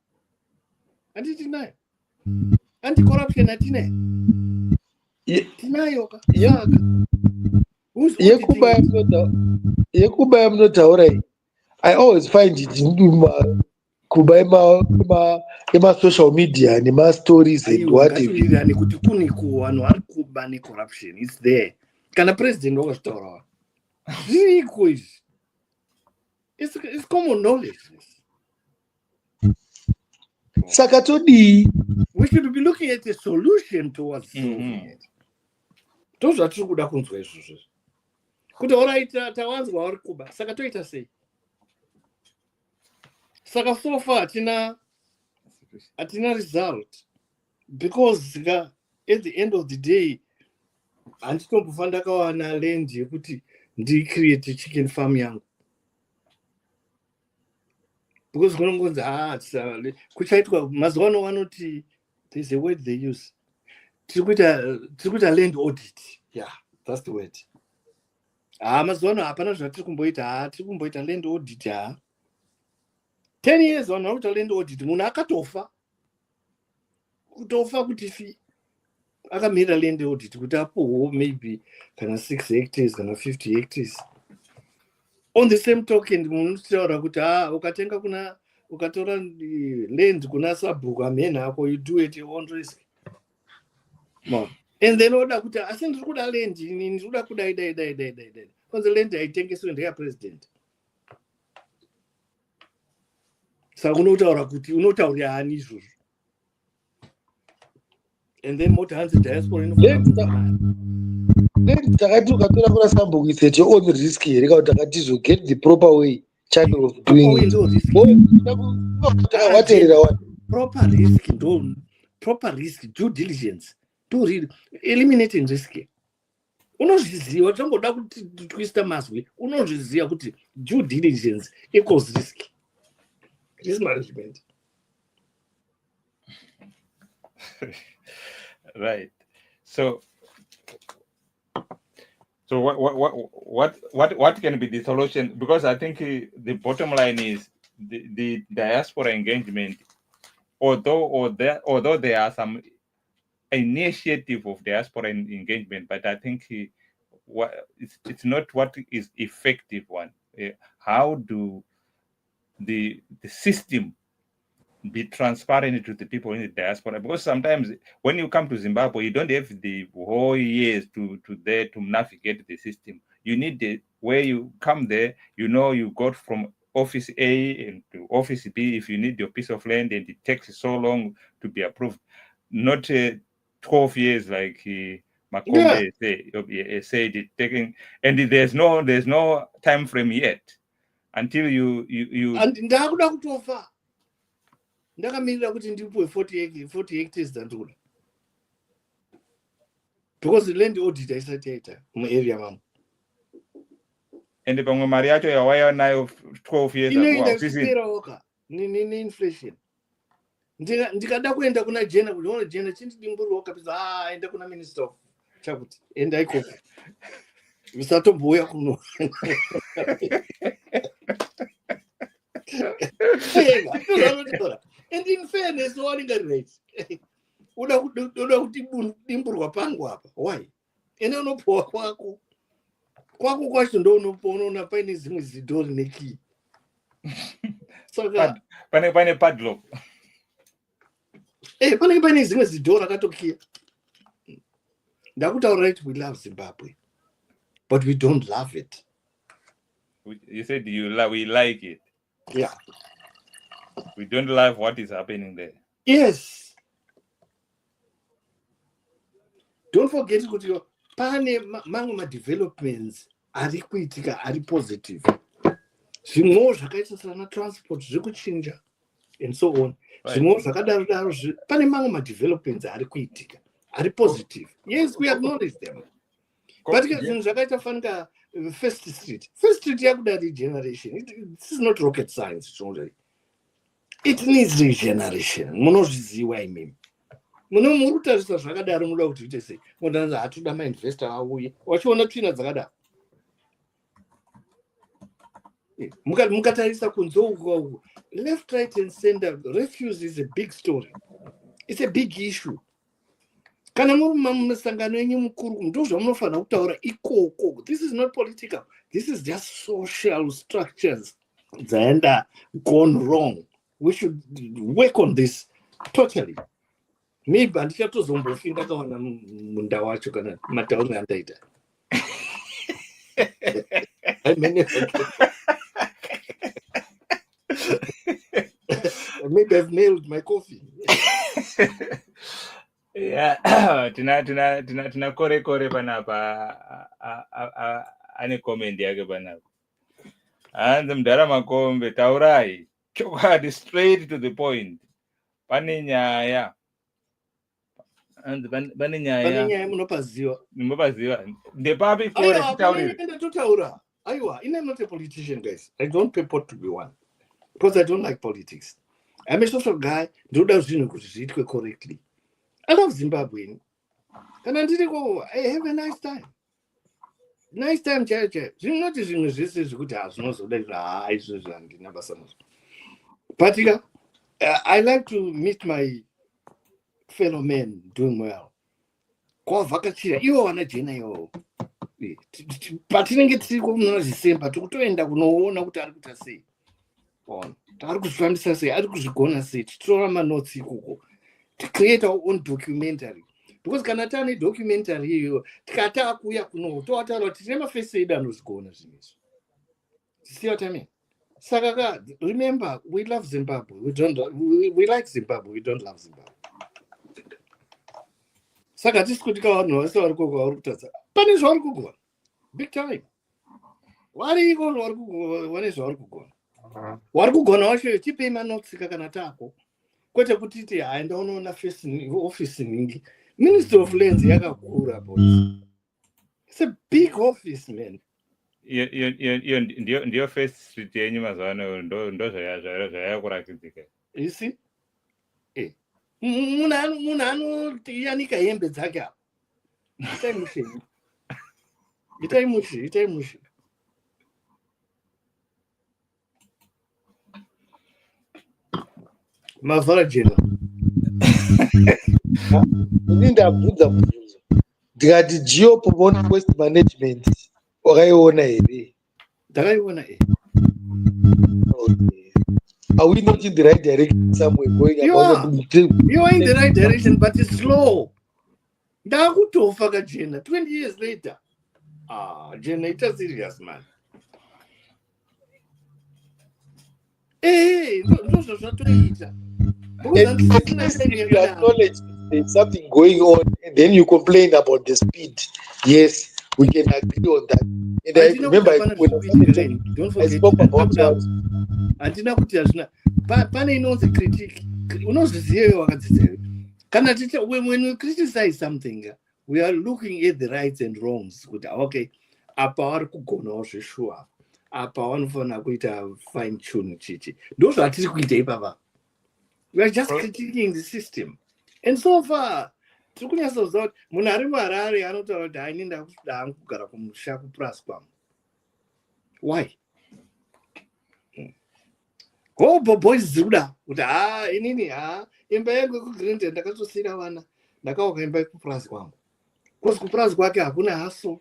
Tinayo. Anti-corruption atinayo. Tinayo ka. Yeah. Yekuba mnotaura. I always find it in kuba ema social media and ema stories and whatever. Corruption. It's there. Can a president overstore? It's common knowledge. Sakatodi. We should be looking at a solution towards solving it. Those are true good consequences. Could all right tawanzwa wari kuba. Sakatoita say. Saka so far atina result because at the end of the day anditombofanda kawana land yekuti ndi create chicken farm yangu because kunongonzi kuchaitwa mazuwano vanoti there's a word they use tirikuita land audit. Yeah, that's the word. Mazuwano hapana zvatiri kumboita land audit. 10 years on out land audit munhu akatofa kuti fi akamira land audit kuti apowo maybe kana 6 hectares kana 50 hectares. On the same token munhu unotaura kuti ukatenga ukatora land kuna sabhuku amena ako you do it your own risk. And then oda kuti asi ndiri kuda land ndiri kuda kudai because the land haitengeswi ndeya president. Saka unotaura kuti unotaurira ani izvozvo. And then moti hanzi diaspora Takati ukatora kuna sabhuku it's at your own risk here. Get the proper way channel of doing it. Proper risk, proper risk, due diligence, eliminating risk. Unozviziva tangoda kuti twista mazwi unozviziva kuti due diligence equals risk. Risk management. Right. So what can be the solution? Because I think the bottom line is the diaspora engagement. Although there are some initiative of diaspora engagement, but I think it's not what is effective one. How do the system be transparent to the people in the diaspora? Because sometimes when you come to Zimbabwe, you don't have the whole years to navigate the system. You need where you come there, you got from office A and to office B if you need your piece of land, and it takes so long to be approved. Not 12 years like Makombe said it taking, and there's no time frame yet until you and ndakuda kutofa ndakamirira kuti ndipuwe 40 hectares dandula because the land audit isati yaita muarea mangu and pamwe mari yacho yawaya nayo 12 years ago ni inflation ndikada kuenda kuna jena kuona jena chindidimburwa kapisa enda kuna minister of chakuti enda ikoko visatomboya kuno and in fairness waringa right uda kuti dimburwa pangu apa why ene unopowa kwako kwacho ndo unoona paine zimwe zidhori neki saka pane padlock pane zimwe zidhori akatokia ndakutaura right, we love Zimbabwe but we don't love it. You said we like it. Yeah. We don't love what is happening there. Yes. Don't forget kuti pane mamwe ma-developments ari kuitika ari positive. Zvimwewo zvakaita sana transport zviri kuchinja and so on. Zvimwewo zvakadaro pane mamwe ma-developments ari kuitika ari positive. Yes, we acknowledge them. But zvinhu zvakaita fanika First Street yakuda regeneration. This is not rocket science. It needs regeneration. Munozviziva imimi. Muri kutarisa zvakadaro munoda kuti uite sei? Mundanzi hatuda mainvestor auye. Wachiona tsvina dzakadaro. Mukatarisa kunze uko left, right and center, refuse is a big story. It's a big issue. Kana muri musangano yenyu mukuru ndo zvamunofanira kutaura ikoko. This is not political. This is just social structures dzaenda gone wrong. We should work on this totally. Maybe handichatozombofi ndakawana munda wacho kana matauriro andaita. Maybe I've nailed my coffee. Yeah, tina kore panapa ane comment yake panapa. Hanzi mudhara Makombe taurai chokwadi straight to the point. Pane nyaya. Hanzi pane nyaya munopaziva. Ndepapi for taurira. Ndatotaura. Aiwa, I'm not a politician, guys. I don't purport to be one because I don't like politics. I'm a social guy. Ndoda zvinhu kuti zviitwe correctly. I love Zimbabwe. And I have a nice time. Nice time, chair. Not zvimwe zvese zvekuti hazvinozoda izvozvo handina basa nazvo. But I like to meet my fellow men doing well. Kwavhakachira ivo vanajena ivo. Patinenge tiriko muna December tokutoenda kunoona kuti ari kuita sei. Ari kuzvifambisa sei, ari kuzvigona sei, tichitora manotsi ikoko. To create our own documentary. Because kana tane documentary hiyo tikataka kuya kuno toataura kuti tine mafirst aid anozigona zvinezvi. See what I mean? Saka remember, we love Zimbabwe. We like Zimbabwe. We don't love Zimbabwe. Saka tisi kuti vanhu vese vari koko vari kutadza. Pane zvavari kugona. Big time. Variko zvavari kugona, vane zvavari kugona. wari kugona wacho tipei manotsi kana tako kwete kutiti hai ndaunoona office ningi. Ministry of Lands yakakura boys. It's a big office, man. Ndio first street yenyu mazano ndo zvayakurakidzika. You see? Munhu anoyanika hembe dzake apa. Itai mushi. Mavhara jena. Ndabvunza mubvunzo ndikati geopolitical waste management wakaiona here? Ndakaiona Are we not in the right direction somewhere going you about you are in the right direction, but it's slow. Ndakutofa kajena 20 years later. Jena, it's serious, man. Ndozvo zvatoita. And you acknowledge there's something going on, and then you complain about the speed. Yes, we can agree on that. And I remember I spoke about what handina kuti hazvina pane inonzi critique. Unozviziva iwe wakadzidza here. Kana when we criticize something, we are looking at the rights and wrongs. Kuti okay, apa vari kugonawo zveshuwa, apa vanofanira kuita fine tune chichi. Ndozvatiri kuita ipapa. We are just critiquing the system. And so far, tiri kunyatsoziva kuti munhu ari muHarare anotaura kuti haini ndakuda hangu kugara kumusha kuPlace kwangu. Why? Boys zikuda kuti inini imba yangu yekuGreenland ndakatosiyira vana ndakawaka imba yekuPlace kwangu. Because kuPlace kwake hakuna hassle.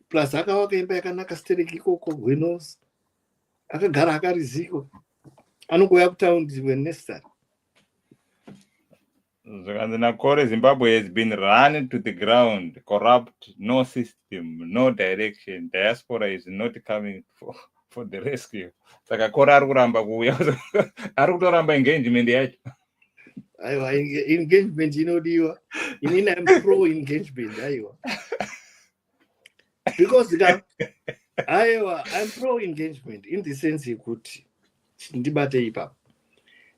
Plus akawaka imba yakanaka stereki ikoko, windows. Akagara akariziko. Anongouya kutaundi when necessary. Nakore, Zimbabwe has been run to the ground, corrupt, no system, no direction. Diaspora is not coming for the rescue. Saka Kora arikuramba kuuya, arikutoramba engagement yacho. Aiwa, engagement inodiwa. Inini I'm pro engagement, aiwa. Because aiwa, I'm pro engagement in the sense yekuti ndibate ipapa.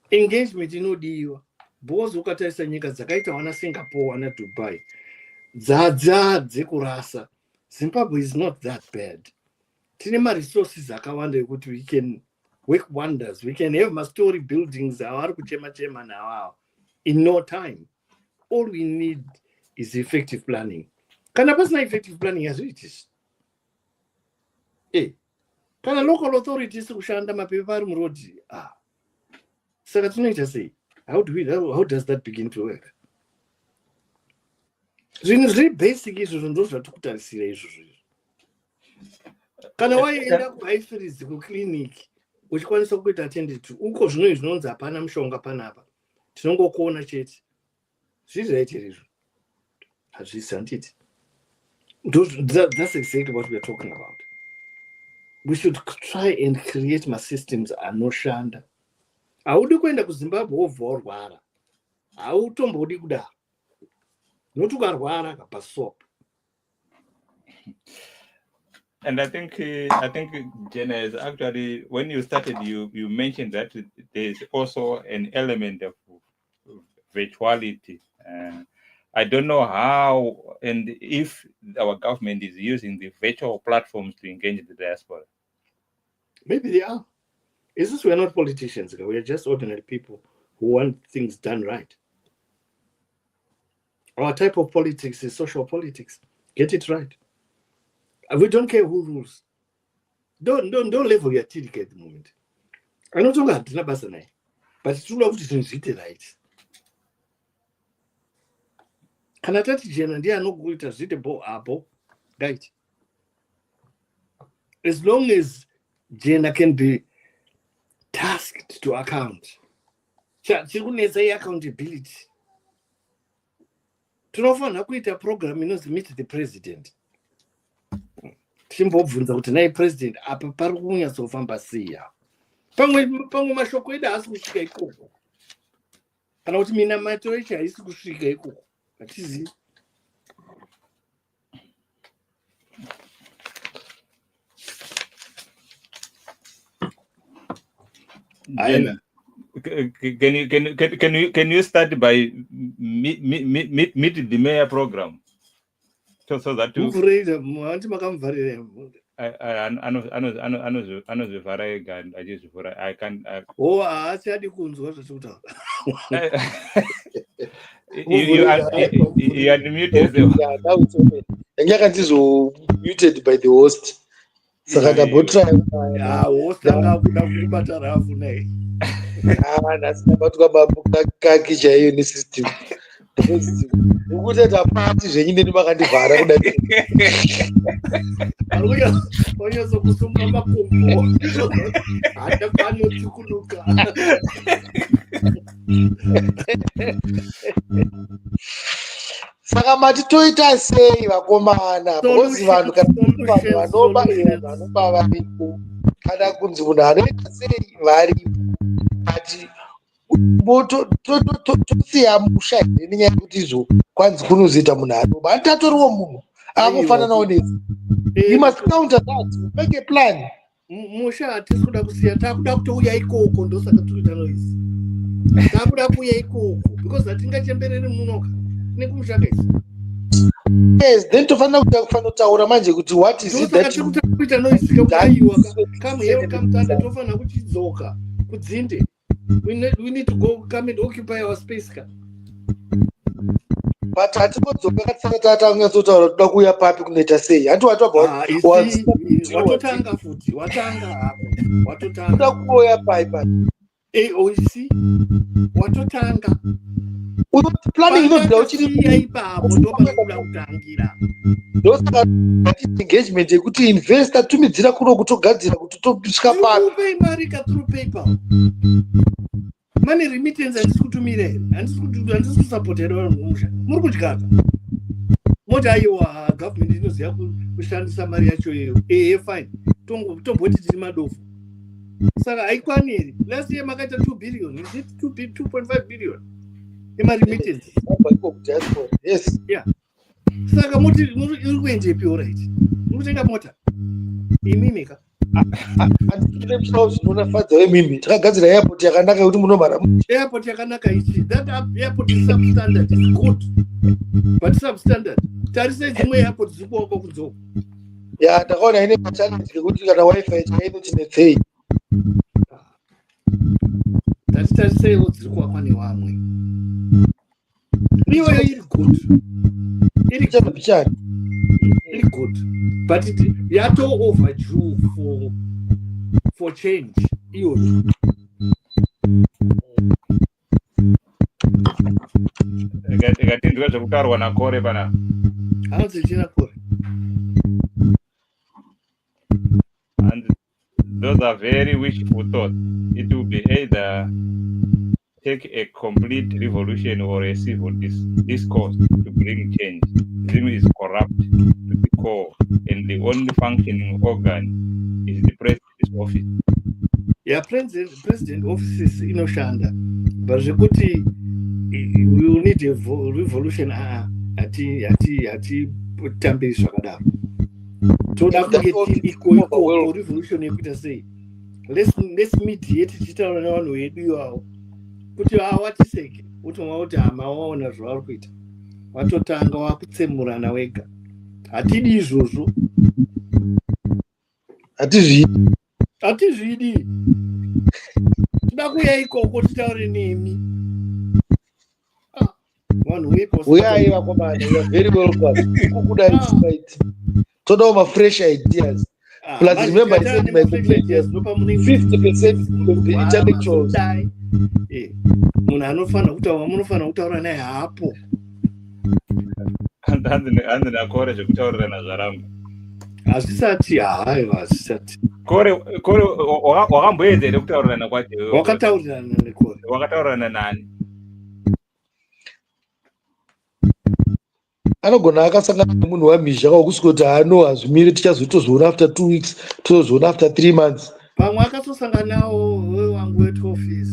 Engagement inodiwa. Because ukatarisa nyika dzakaita wana Singapore wana Dubai dzadza dzekurasa. Zimbabwe is not that bad. Tine resources akawanda ekuti we can work wonders. We can have story buildings avari kuchema nawo in no time. All we need is effective planning. Kana pasina effective planning hazviitisi. Kana local authorities kushanda mapepa ari murodhi. Saka tinoita sei? How does that begin to work? Zvinhu zviri basic izvozvo ndozvatikutarisira izvozvo. Kana waenda kuHighfields kuclinic uchikwanisa kuita attended to uko zvinhu zvinonzi hapana mushonga panapa tinongokuona chete zviri right izvo hazvisi handiti. That's exactly what we are talking about. We should try and create systems anoshanda. Haudi kuenda kuZimbabwe wobva warwara, hautombodi kudaro. Noti ukarwara kapasop. And I think Jenna, is actually, when you started, you mentioned that there's also an element of virtuality. I don't know how and if our government is using the virtual platforms to engage the diaspora. Maybe they are. It's just we are not politicians. We are just ordinary people who want things done right. Our type of politics is social politics. Get it right. We don't care who rules. Don't level your TDK at the moment. I don't know that, but it's too long to do right. Can I tell you, and they are not going to sit about right? As long as Jenna can be tasked to account, she wouldn't say accountability. Tinofana kuita program inonzi meet the president. Timbobvunza kuti nai president apa pari kunyatsofamba sei. Pamwe mashoko edu haasi kusvika ikoko. Kana kuti minamato yacho haisi kusvika ikoko. Hatizivi. Jen, can you start by meet the mayor program so that you anozvivhara ega achizvivhura I can haachadi kunzwa zvatinotaura. you unmute yourself. Yeah, now it's open. Muted by the host. Saka ndambotry host angakuda kukubata rafu naye. ndabatwa kaki chaiyo nesystem ukuti tapati zvenyu neni makandivhara kudai Wanyazokusunga makumbo hata panotsikuduka. saka mati toita sei vakomana because vanhu vanoba varipo kana kunzi munhu anoita sei varipo ati tosiya musha here nenyaya yekuti izvo kwanzi kunozoita munhu anoba ani tatoriwo munhu akufananawo nesi you must counter that make a plan. Musha hatisi kuda kusiya, takuda kutouya ikoko, ndosaka tikuita noizi. Takuda kuuya ikoko because hatingachembereri munoka nekumushaka isi. Yes, then tofanira kutaura manje kuti what is it that you kuita noizi kakuaiwa come here come tanda tofanira kuchidzoka kudzinde. We need to go come and occupy our space ka. But hatikodzoka katsaka tatangatsotaura toda kuuya papi kunoita sei hati watobva watotanga futi watanga hapo watotanga kuda kuuya paipa oisi watotanga planning inobvira uchiri ipapo ndopakuda kutangira ndosaka engagement yekuti investor tumidzira kuno kutogadzira kuti tosvika papi mari ka through PayPal money remittance handisi kutumira here handisi kusapotera vanhu mumusha muri kudyaka moti aiwa government inoziva kushandisa mari yacho iyoyo fine tomboti tiri madofu saka haikwani here last year makaita 2 billion is it 2.5 billion emaremittance yes yeah saka moti iri kuendepi alright muri kutenga mota imimika handikine musoro zvinonafadza wemimi takagadzira airport yakanaka yekuti munomhara airport yakanaka ichi that airport is substandard is good but substandard tarisei dzimwe airport dziri kuwako kunzoko ya ndakaona ine machallenge ekuti kana wifi chainotinetsei tariseiwo dziri kuwakwa nevamwe iyoyo iri good iri good but yato overdue for change iyoyo ikatindwa zvekutaurwa nakore pana hanzi china kore and those are very wishful thoughts. It will be either take a complete revolution or a civil discourse to bring change. Zim is corrupt to the core, and the only functioning organ is the president's office. Yeah, president offices inoshanda, but zvekuti we will need a revolution. Ati tambiri zvakadaro. Toda kunge iko revolution yekuita sei. Let's mediate tichitaura nevanhu vedu ivavo kuti watiseke utomwa kuti hama waona zvavari kuita watotanga wakutsemurana wega hatidi izvozvo hatizvidi toda kuuya ikoko titaure nemi vanhu uyai vakomana you are very welcome kudai todawo mafresh ideas. Plus, remember, I said my 50% of the intellectuals. Munofana kutaura naye hapo. Handina kore zvekutaurirana zvarangu. Hazvisati. Kore wakamboedza here kutaurirana kwacho? Wakataurirana nekore. Wakataurirana nani? Anogona akasangana nemunhu wamhizha kwakusiko kuti hazvimire tichazotozoona after 2 weeks tozoona after 3 months. Pamwe akatosangana nawo wewangu weTofis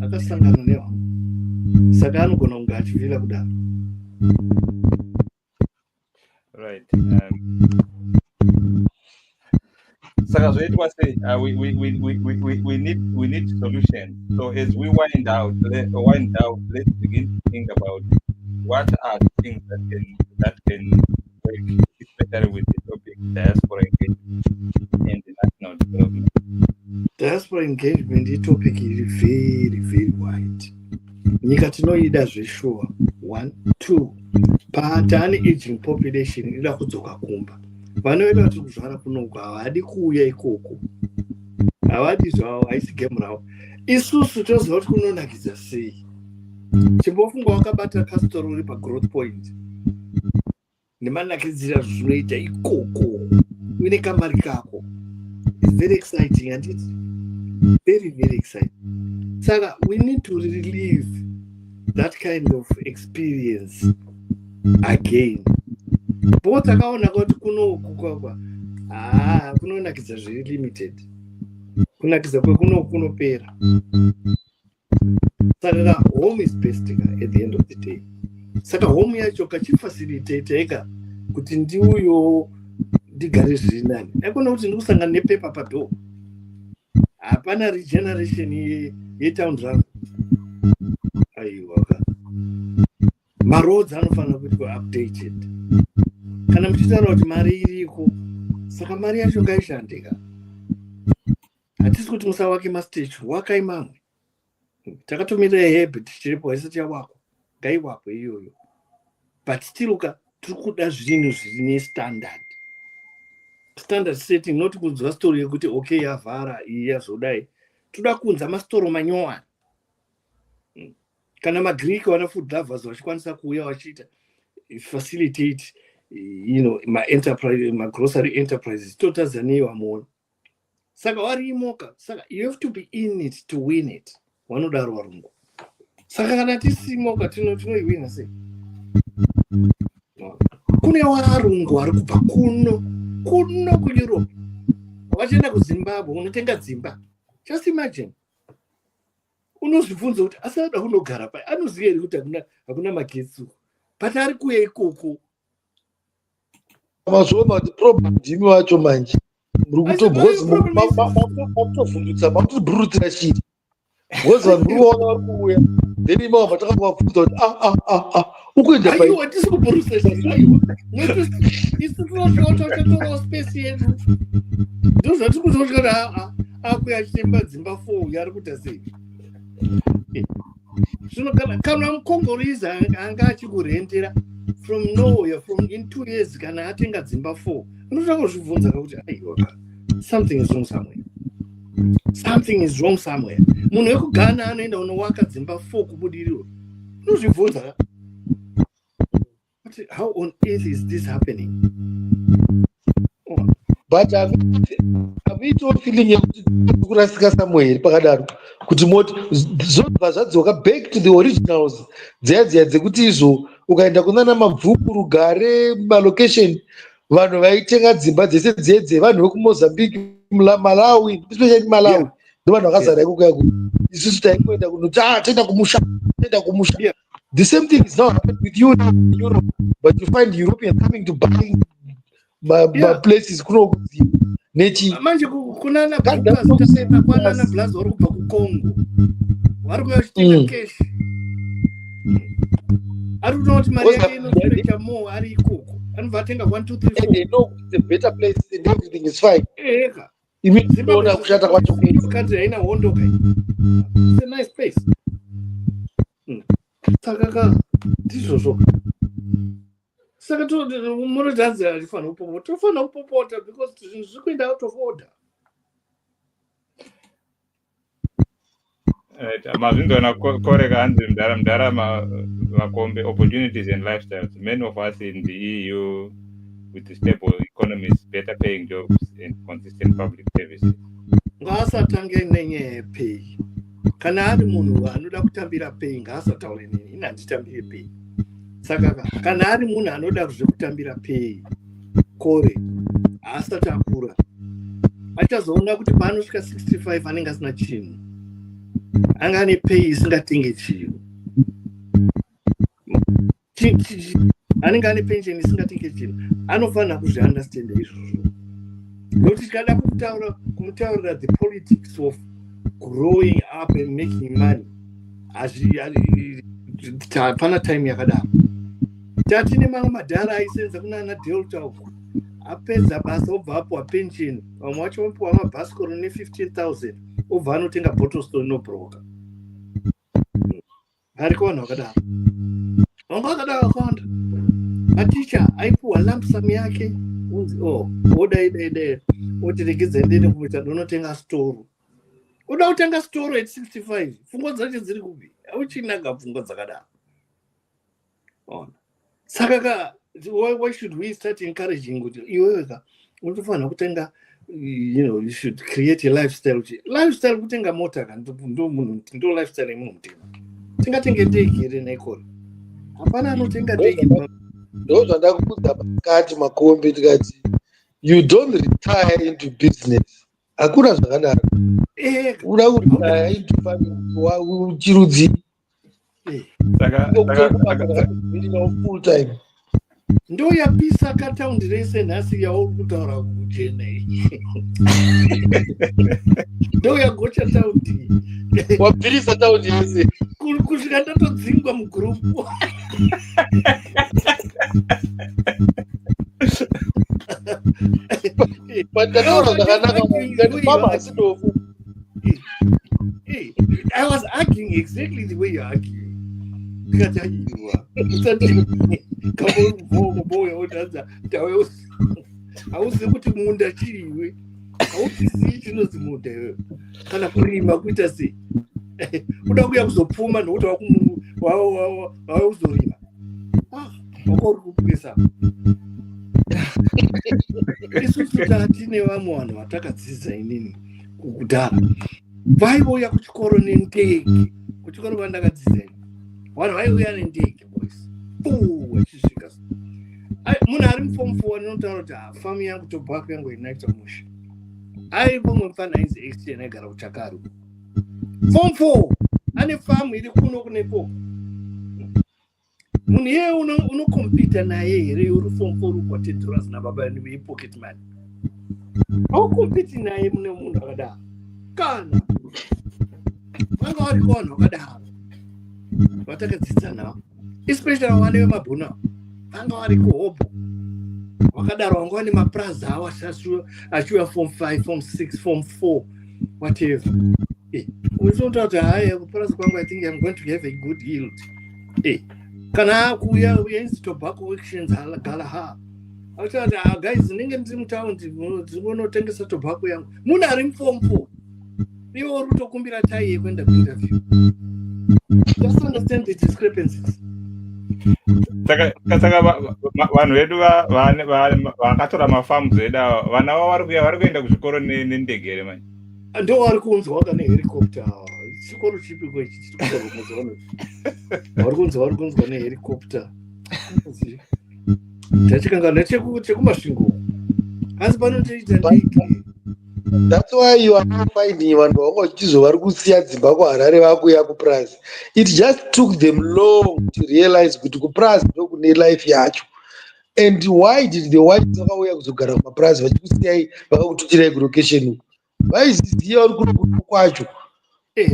akasangana newangu saka anogona kunge achivira kudaro. Right. we need solutions. So as we wind down, let's begin to think about what are the things that can work, especially with the topic diaspora engagement and the national development. Diaspora engagement topic is very, very wide. Nyika tinoida zveshuwa 1 2 patane aging population ida kudzoka kumba. Vanoita kuti kuzvara kunoku havadi kuuya ikoko, havadi zvavo, haisi gemu ravo. Isusu toziva kuti kunonakidza sei. Chimbofunga wakabata kasitoro uri pagrowth point nemanakidzira zvinoita ikoko uine kamari kako. It's very exciting, and it's very, very exciting. Saka we need to relive that kind of experience again. Both akaona kuti kunoku kwakwa kunonakidza zviri limited, kunakidza kunopera. Saka home is best at the end of the day. Saka home yacho kachifacilitate eka kuti ndiuyo ndigare zviri nani. Aikona kuti ndikusangana nepepa padoo. Hapana regeneration yetown rangu. Aiwa. Maroads anofanira kuti updated. Kana muchitaura kuti mari iriko, saka mari yacho ngaishandika. Hatisi kuti musawake mastage, wakai mamwe. Takatomira hebhe tichiripo haisati yawakwa, ngaiwakwe iyoyo. But still tiri kuda zvinhu zvine standard setting, not kunzwa story yekuti okay yavhara iyi yazodai. Toda kunza mastoro manyowani. Kana maGreek wana food lovers vachikwanisa kuuya vachiita facilitate my grocery enterprises toTanzania wamona. Saka warimoka, saka you have to be in it to win it. Wanodaro varungu. Saka kana tisimoka tinoiwina sei. Kune varungu vari kubva kuno kuEurope. Wachienda kuZimbabwe unotenga dzimba. Just imagine. Unozvibvunza kuti asada kunogara pa, anoziva here kuti hakuna magetsi, but ari kuuya ikoko. Mazuva kuti problem ndimi wacho manje muri kutovhundutsa makutobhurutira chiri because vanhu muri kuona vari kuuya then imava matakavabvunza kuti ukuenda pa aiwa tisi kubhurutsa chiri. Aiwa isu tinotototorawo space yedu, ndo zvatiri kuzosvika akuya achitemba dzimba 4 yari kuita sei. Zvino kana mukongolese anga achikurendera from nowhere in 2 years kana atenga dzimba 4, unotsvaka kuzvibvunza kuti aiwa something is wrong somewhere. Munhu wekugana anoenda unowaka dzimba 4 kubudiriro, unozvibvunza kuti how on earth is this happening? But haviitiwo feeling yekuti kurasika somewhere pakadaro kuti moti zobva zvadzoka back to the originals dziya dzekuti izvo ukaenda kunana mabvuku rugare malocation vanhu vaitenga dzimba dzese dzevanhu vekumozambique Malawi, especially Malawi, ndo vanhu vakazara ikoko kuti isusu taikuenda kunoti tenda kumusha. The same thing is now happening with you in Europe, but you find Europeans coming to buy places kunokuziva nechi manje kunana kwanana blazi vari kubva kuCongo vari kuya chitenga cash. Ari kuona kuti mari yake inopereka more ari ikoko, anobva atenga 1 2 3 4 and they know it's a better place and everything is fine. Eka Zimbabwe kushata kwacho country haina hondo kai. It's a nice place. Saka ndizvozvo. Saka munodzi hatifanira kupopota, tofanira kupopota because zvinhu zviri kuenda out of order. Mazvindona koreka hanzi mdarama makombe opportunities and lifestyles. Many of us in the EU with the stable economies, better paying jobs and consistent public services. Ngaasatange nenyaya yepay. Kana ari munhu anoda kutambira pay ngaasataure neni, ini handitambire pay. Saka kana ari munhu anoda kutambira pay kore asati akura achazoona kuti paanosvika 65 anenge asina chinhu, anga ane pay isingatenge chinhu, anenge ane pension isingatenge chinhu. Anofanira kuzviunderstanda izvozvo Nokuti tikada kumutaurira the politics of growing up and making money. Hapana time yakadaro. Tatine mamwe madhara aisenza kunana Delta uko. Apedza basa obva apuwa pension. Vamwe vacho vapuwa mabhasikoro ne15,000. Obva anotenga bottle store nobroka. Ariko vanhu vakadaro. Vamwe vakadaro vakawanda. Maticha aipuwa lump sum yake. Unzi odai oti regedza ndene kuita ndonotenga storo. Uda kutenga storo at 65. Pfungwa dzacho dziri kupi? Auchinaga pfungwa dzakadaro. Saka why should we start encouraging kuti iweweka unofanira kutenga, you should create a lifestyle. Lifestyle kutenga mota ndo lifestyle yemunhu mutema. Tingatenge ndege here nekore. Hapana anotenga ndege. Ndo zvandakubvunza pakati makombe tikati you don't retire into business. Hakuna zvakadaro. Uda kuretire into farming uchirudzi. Saka Full time. Ndo yapisa kataundi rese nhasi yauri kutaura kuchena iyi. Ndo yagocha taundi. Wabvirisa taundi yese. Kusvika ndatodzingwa mugurupu. Patataura zvakanaka ngati mama asinofu. I was arguing exactly the way you're arguing. Hauzi kuti munda chiriwe. Hauzivi chinozi munda iwewe. Kana kurima kuita sei. Uda kuya kuzopfuma nokuti wauzorima. Wakauri kupesa. Isusu tatine vamwe vanhu vatakadzidza inini kudhara. Vaiuya kuchikoro nendege. Kuchikoro kwandakadzidza vanhu vaiuya nendege boys. Vachisvika. Munhu ari muform 4 anotaura kuti famu yangu tobhako yangu inaita musha. Aipo mumwe mufana ainzi Exten aigara kuchakaru. Form 4 ane famu iri kuno kunepo. Munhu iyeye unokompita naye here uri form 4 uri $10 nababa nepocket money. Aukompiti naye mune munhu akadaro. Kana vanga vari vanhu vakadaro vatakadzidza navo, especially vane vemabhuna vanga vari kuhobo vakadaro, vanga vane maprazi avo achiuya form 5 form 6 form 4 whatever. Uchizotaura kuti haya kupurazi kwangu I think I'm going to have a good yield. Kana akuuya inzi tobacco auctions Galaha achati guys ndinenge ndiri mutaundi ndinotengesa tobacco yangu. Munhu ari muform 4 iwe uri kutokumbira tai yekuenda kuinterview. Just understand the discrepancies. Saka vanhu vedu vakatora mafamu edu vana vavo vari kuenda kuzvikoro nendege here manje. Ndo vari kunzwa vaka nehelicopter. Chikoro chipi kwechi vari kunzwa nehelicopter. Tachikangana chekumasvingo asi panotoita ndege. That's why you are not finding vanhu vanga vachizo vari kusiya dzimba kuHarare vakuya kuPrazi. It just took them long to realize kuti kuPrazi ndokune life yacho. And why did the whites vakauya kuzogara kumaPrazi vachikusiyai vakakutuchirai kulocation uku? Vaiziziva uri kuno kwacho.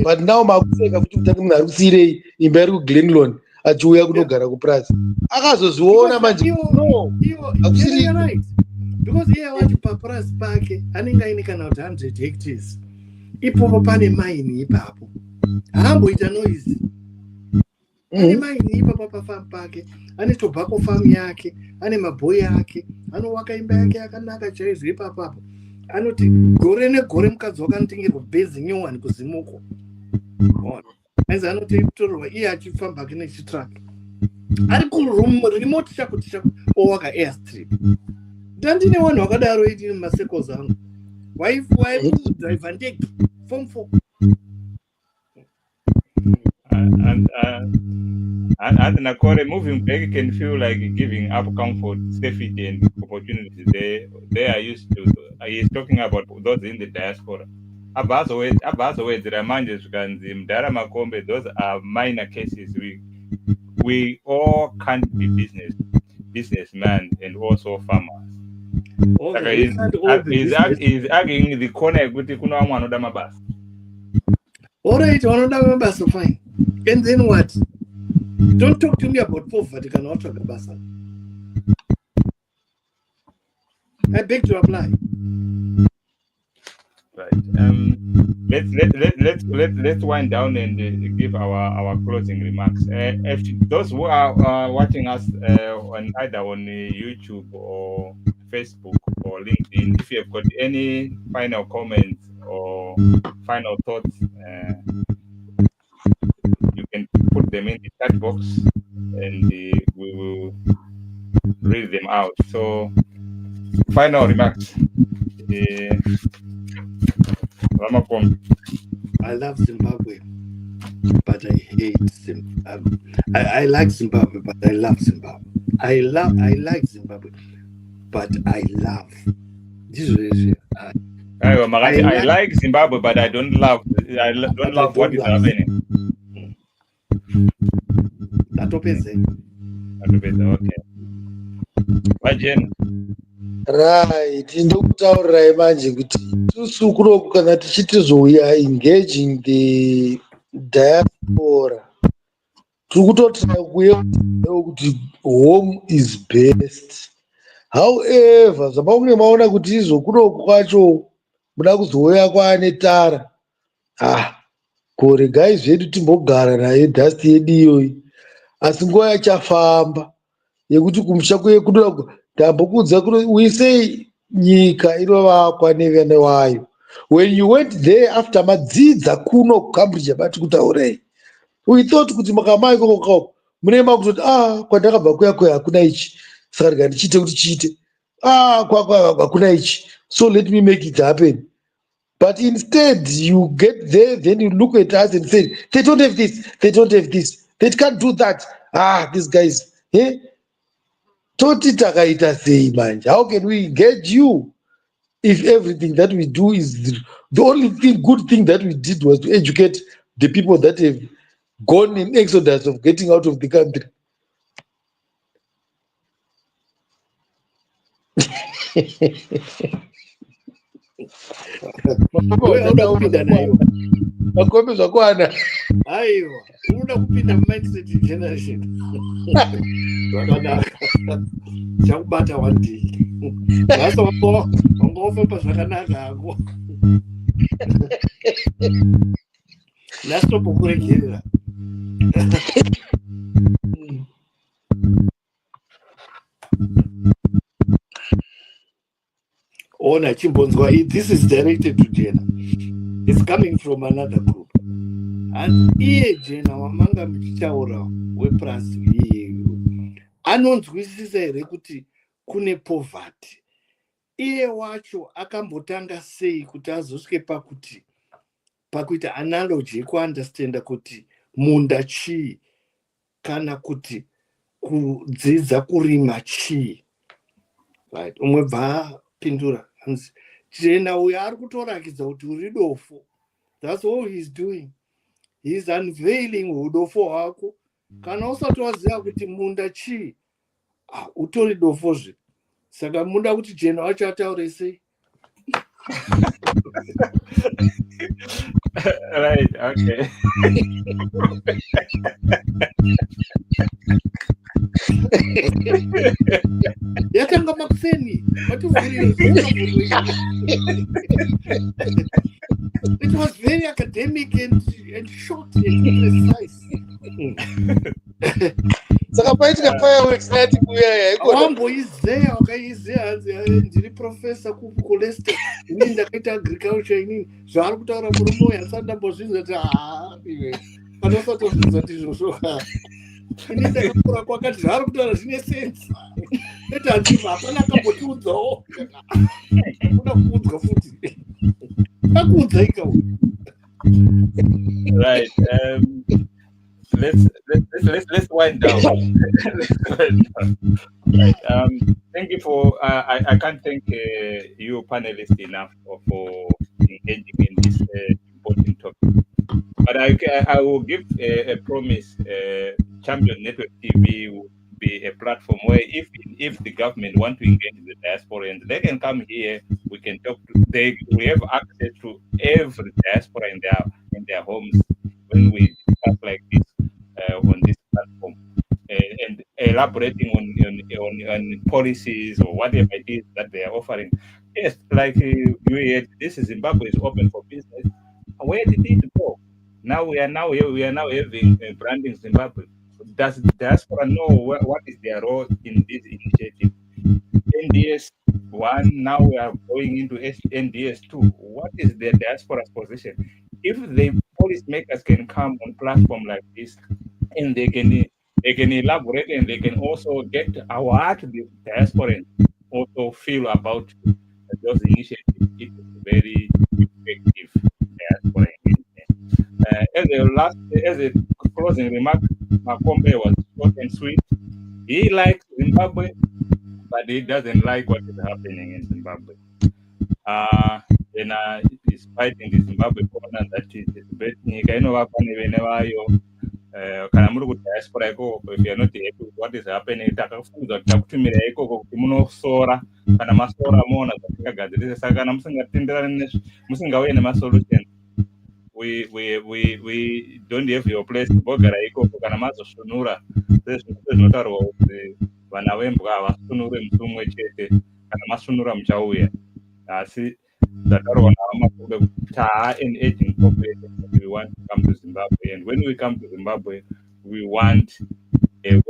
But now makuseka kuti kutange munhu ari kusiyirei imba iri kuGlenlone achiuya kunogara kuPrazi. Akazozviona manje. No, hakusiri. Because iye wachi paPrazi pake anenge aine kana kuti 100 hectares. Ipopo pane maini ipapo. Haamboita noise. Ane maini ipapo pafamu pake. Ane tobacco farm yake. Ane mabhoyi ake. Anowaka imba yake yakanaka chaizvo ipapo. Anoti gore negore mukadzi wakanotengerwa bhezi nyowani kuzimuko. Ainzi anotorwa iye achifamba hake nechitraki. Ari kuremote chakuti owaka airstrip. Ndandine vanhu vakadaro iti mumasekos angu. Waidriva ndege form 4. And Nakore, moving back can feel like giving up comfort, safety, and opportunities. They are used to. He is talking about those in the diaspora. Abazo the Ramanjes Ganzi, Mdara Makombe, those are minor cases. We all can't be businessmen and also farmers. Okay, He's arguing the corner yekuti kuna vamwe vanoda mabasa. All right, vanoda mabasa, fine. And then what? Don't talk to me about poverty. Cannot talk about that. I beg to apply. Right. Let's wind down and give our closing remarks. If those who are watching us on either on YouTube or Facebook or LinkedIn, if you have got any final comments or final thoughts, you can put them in the chat box and we will read them out. So, final remarks. Ramakom. I love Zimbabwe, but I hate Zimbabwe. I like Zimbabwe, but I love Zimbabwe. I like Zimbabwe, but I love this is I like Zimbabwe, but I don't love. I don't love what is happening. Atopeze. Okay. Vajen. Right, ndokutaurirai manje kuti isusu kunoku kana tichitizouya engaging the diaspora tiri kutotira kuyewo kuti home is best. However, zvamange maona kuti izvo kunoku kwacho muda kuzouya kwaane tara, koregai zvedu timbogara nayo dhasti yedu iyoyi, asi nguva yachafamba yekuti kumusha kunoku ndambokudza kuti uisei nyika inovakwa nevana vayo. When you went there after madzidza kuno kuCambridge bati kutaurei, we thought kuti makamai ikoko munema kutoti kwandakabva kuya hakuna ichi saka ndika ndichiite kuti chiite hakuna ichi, so let me make it happen. But instead you get there, then you look at us and say they don't have this, they don't have this, they can't do that. These guys, toti takaita sei manje? How can we engage you if everything that we do is the only good thing that we did was to educate the people that have gone in exodus of getting out of the country? Makombe zvakwana. Aiwa, unoda kupinda mindset generation. Zvakanaka. Chakubata wandii. Basa wangofamba zvakanaka hako. Nastopokuregerera. Ona chimbonzwa, this is directed to Jena. It's coming from another group. And iye Jena wamanga mchichaura wePlus anonzwisisa here kuti kune poverty. Iye wacho akambotanga sei kuti azosvike pakuita analogy yekuunderstanda kuti munda chii kana kuti kudzidza kurima chii. Right. Umwe bva pindura. Jena uyu ari kutorakidza kuti uri dofo. That's all he's doing. He's unveiling udofo hwako. Kana usati waziva kuti munda chii, utori dofozve. Saka muda kuti Jena wacho ataure sei? Right, okay. Yakanga makuseni. It was very academic and short and precise. Saka paitika fireworks nati kuya yaikona. Wamboizeya wakaizeya ndiri professor kuLeicester. Inini ndakaita agriculture inini. Zvaari kutaura murume uyu handisati ndambozvinzwa kuti iwe kana usati wazvinzwa ndizvozvo. Inini ndakakura kwakati zvaari kutaura zvine sense. Neti handizvo hapana akambotiudzawo. Unoda kuudzwa futi. Akuudza ika uyu. Right. Let's wind down. Right. Thank you for. I can't thank you panelists enough for engaging in this important topic. But I will give a promise. Champion Network TV will be a platform where if the government want to engage the diasporans, they can come here. We can talk. We have access to every diaspora in their homes when we discuss like this on this platform and elaborating on policies or whatever it is that they are offering. Yes, like you had, this Zimbabwe is open for business. Where did it go? Now we are now having branding Zimbabwe. Does diaspora know what is their role in this initiative? NDS one, now we are going into NDS two. What is the diaspora's position? If the policymakers can come on platform like this and they can elaborate and they can also get what the diasporans also feel about those initiatives, it is very effective diaspora engagement. As a closing remark, Makombe was short and sweet. He likes Zimbabwe, but he doesn't like what is happening in Zimbabwe. Then he's fighting the Zimbabwe corner that is the best nyika inovakwa nevene vayo. Kana muri kudiaspora ikoko, if you are not happy with what is happening, takakufungidzwa kuti takutumirai ikoko kuti munosora. Kana masora moona zvatingagadzirisa. Saka kana musingatenderani musingauye nemasolution, we don't have your place. Bogara ikoko kana mazoshunura sezvinotaurwa kuti vana vembwa havasunure musi umwe chete, kana masunura muchauya. Asi zvataurwa navamakube kuti taa an aging population that we want to come to Zimbabwe, and when we come to Zimbabwe we want a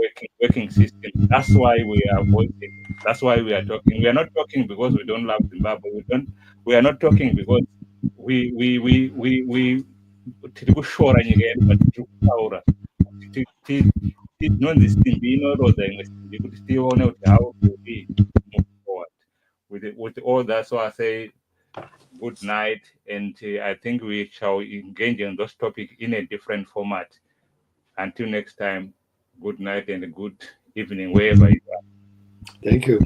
working system. That's why we are voicing. That's why we are talking. We are not talking because we don't love Zimbabwe. We are not talking because we tiri kushora nyika yedu, but tiri kutaura tinonzi simbi inorodza imwe simbi kuti tione kuti how do we move forward with all that. So I say good night, and I think we shall engage on this topic in a different format. Until next time, good night and good evening wherever you are. Thank you.